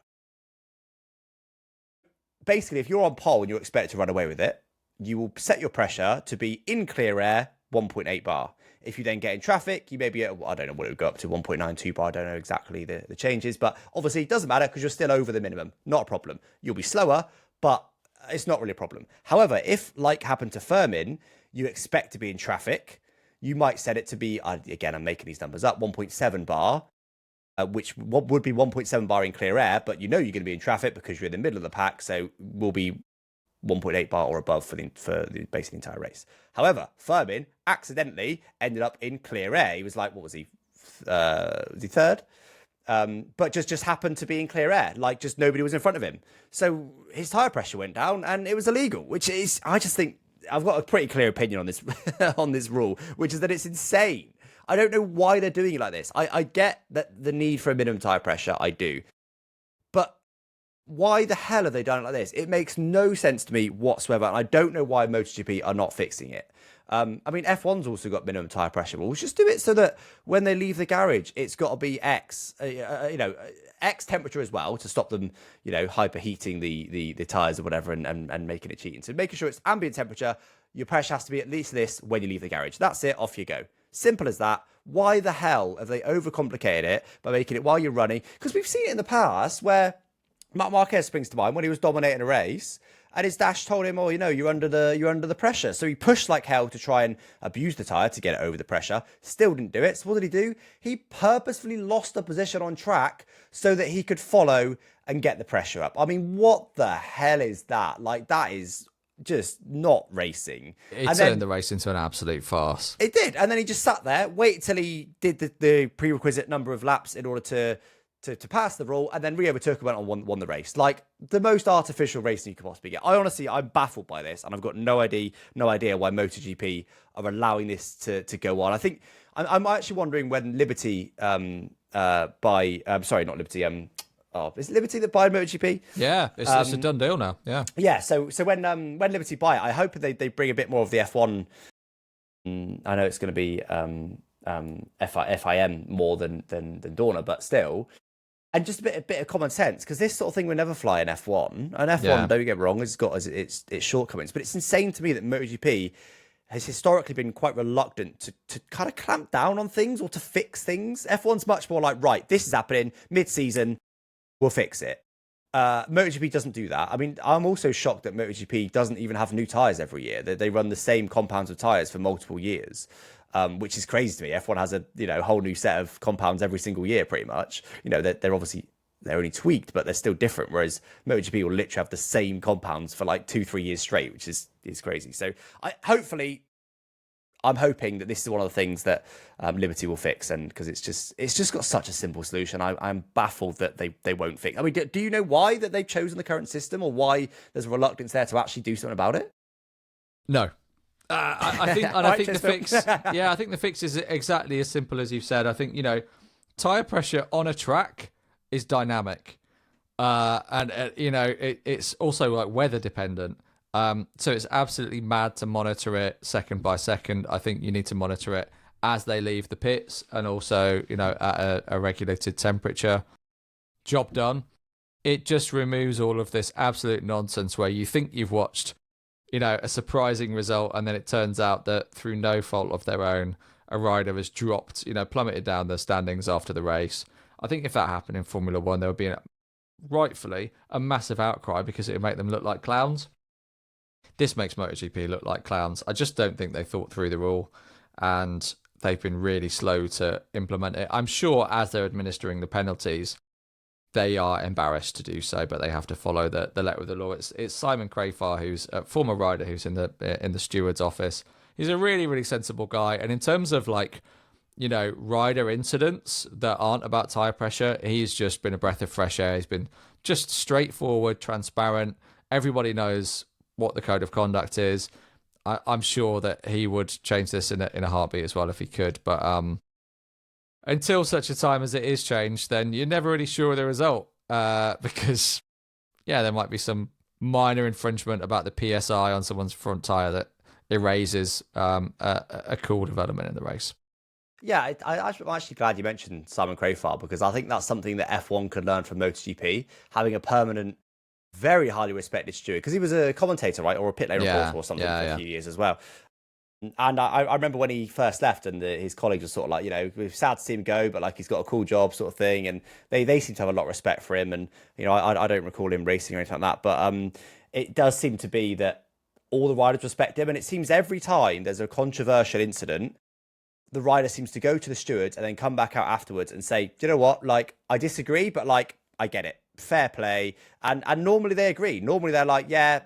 Basically, if you're on pole and you're expected to run away with it, you will set your pressure to be in clear air, 1.8 bar. If you then get in traffic, you may be at, I don't know what it would go up to, 1.92 bar. I don't know exactly the changes, but obviously it doesn't matter because you're still over the minimum. Not a problem. You'll be slower, but it's not really a problem. However, if, like happened to Fermin, you expect to be in traffic, you might set it to be, again, I'm making these numbers up, 1.7 bar, which would be 1.7 bar in clear air, but you're going to be in traffic because you're in the middle of the pack, so will be 1.8 bar or above for basically the entire race. However, Fermin accidentally ended up in clear air. He was like, what was he? Was he third? But just happened to be in clear air, like just nobody was in front of him. So his tyre pressure went down and it was illegal, which is, I just think, I've got a pretty clear opinion on this on this rule, which is that it's insane. I don't know why they're doing it like this. I get that the need for a minimum tyre pressure, I do. But why the hell have they done it like this? It makes no sense to me whatsoever. And I don't know why MotoGP are not fixing it. I mean, F1's also got minimum tyre pressure rules. Just do it so that when they leave the garage, it's got to be X, X temperature as well to stop them, hyperheating the tyres or whatever and making it cheating. So making sure it's ambient temperature, your pressure has to be at least this when you leave the garage. That's it. Off you go. Simple as that. Why the hell have they overcomplicated it by making it while you're running? Because we've seen it in the past where Marc Marquez springs to mind when he was dominating a race, and his dash told him, "Oh, you're under the pressure." So he pushed like hell to try and abuse the tire to get it over the pressure. Still didn't do it. So what did he do? He purposefully lost a position on track so that he could follow and get the pressure up. I mean, what the hell is that? Like, that is just not racing. It turned the race into an absolute farce. It did. And then he just sat there, waited till he did the prerequisite number of laps in order to pass the rule, and then re-overtook and went on won the race. Like, the most artificial racing you could possibly get. I'm baffled by this, and I've got no idea why MotoGP are allowing this to go on. I think I'm actually wondering when Liberty sorry, not Liberty, is it Liberty that buy MotoGP? Yeah, it's a done deal now. Yeah. Yeah. So when Liberty buy it, I hope they bring a bit more of the F1. I know it's going to be FIM more than Dorna, but still, and just a bit of common sense, because this sort of thing will never fly in F1. And F1, don't get me wrong, has got its shortcomings, but it's insane to me that MotoGP has historically been quite reluctant to kind of clamp down on things or to fix things. F1's much more like, right, this is happening mid-season, we'll fix it. MotoGP doesn't do that. I mean, I'm also shocked that MotoGP doesn't even have new tyres every year. They run the same compounds of tyres for multiple years, which is crazy to me. F1 has a whole new set of compounds every single year, pretty much. They're only tweaked, but they're still different. Whereas MotoGP will literally have the same compounds for like 2-3 years straight, which is crazy. So I'm hoping that this is one of the things that Liberty will fix, and because it's just got such a simple solution. I'm baffled that they won't fix. I mean, do you know why that they've chosen the current system, or why there's a reluctance there to actually do something about it? No. I think the fix. Yeah, I think the fix is exactly as simple as you've said. I think tire pressure on a track is dynamic, and it's also like weather dependent. So it's absolutely mad to monitor it second by second. I think you need to monitor it as they leave the pits, and also at a regulated temperature. Job done. It just removes all of this absolute nonsense where you think you've watched a surprising result, and then it turns out that through no fault of their own, a rider has dropped, plummeted down the standings after the race. I think if that happened in Formula One, there would be rightfully a massive outcry because it would make them look like clowns. This makes MotoGP look like clowns. I just don't think they thought through the rule, and they've been really slow to implement it. I'm sure as they're administering the penalties, they are embarrassed to do so, but they have to follow the letter of the law. It's Simon Crafar, who's a former rider who's in the steward's office. He's a really, really sensible guy. And in terms of rider incidents that aren't about tire pressure, he's just been a breath of fresh air. He's been just straightforward, transparent. Everybody knows what the code of conduct is. I'm sure that he would change this in a heartbeat as well if he could. But until such a time as it is changed, then you're never really sure of the result, because there might be some minor infringement about the PSI on someone's front tire that erases a cool development in the race. Yeah, I'm actually glad you mentioned Simon Crafar, because I think that's something that F1 could learn from MotoGP, having a permanent, very highly respected steward, because he was a commentator, right, or a pit lane reporter or something for a few years as well. And I remember when he first left, and his colleagues were sort of like, we're sad to see him go, but he's got a cool job sort of thing. And they seem to have a lot of respect for him. And, I don't recall him racing or anything like that. But it does seem to be that all the riders respect him. And it seems every time there's a controversial incident, the rider seems to go to the stewards and then come back out afterwards and say, do you know what? I disagree, but I get it. Fair play. And normally they agree. Normally they're like, yeah,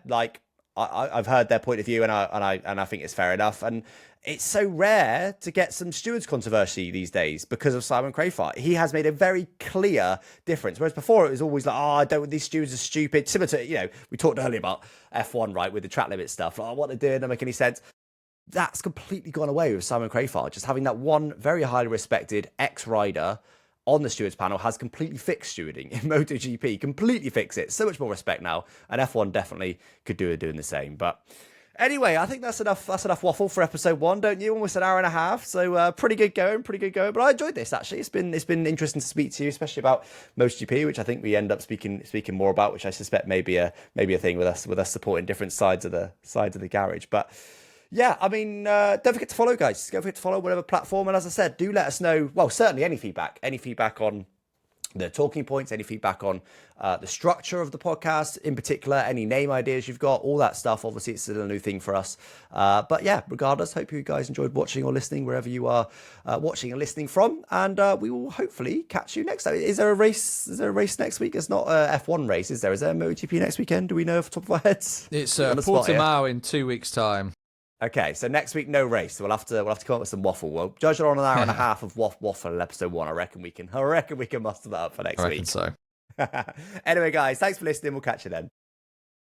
I've heard their point of view, and I think it's fair enough. And it's so rare to get some stewards controversy these days because of Simon Crafar. He has made a very clear difference. Whereas before it was always like, these stewards are stupid. Similar to, we talked earlier about F1, right, with the track limit stuff. What they're doing doesn't make any sense. That's completely gone away with Simon Crafar. Just having that one very highly respected ex-rider on the stewards panel has completely fixed stewarding in MotoGP, completely fixed it. So much more respect now, and F1 definitely could do it doing the same. But anyway, I think that's enough waffle for episode 1, don't you? Almost an hour and a half, so pretty good going. But I enjoyed this actually. It's been interesting to speak to you, especially about MotoGP, which I think we end up speaking more about, which I suspect may be a thing with us supporting different sides of the garage. But Yeah, I mean, don't forget to follow, guys. Don't forget to follow whatever platform. And as I said, do let us know. Well, certainly any feedback on the talking points, any feedback on the structure of the podcast in particular, any name ideas you've got, all that stuff. Obviously, it's still a new thing for us. But yeah, regardless, hope you guys enjoyed watching or listening wherever you are watching and listening from. And we will hopefully catch you next time. Is there a race? Is there a race next week? It's not a F1 race, is there? Is there a MotoGP next weekend? Do we know off the top of our heads? It's Portimao in 2 weeks' time. Okay, so next week no race. So we'll have to come up with some waffle. We'll judge it on an hour and a half of waffle in episode 1. I reckon we can muster that up for next week. So. Anyway, guys, thanks for listening. We'll catch you then.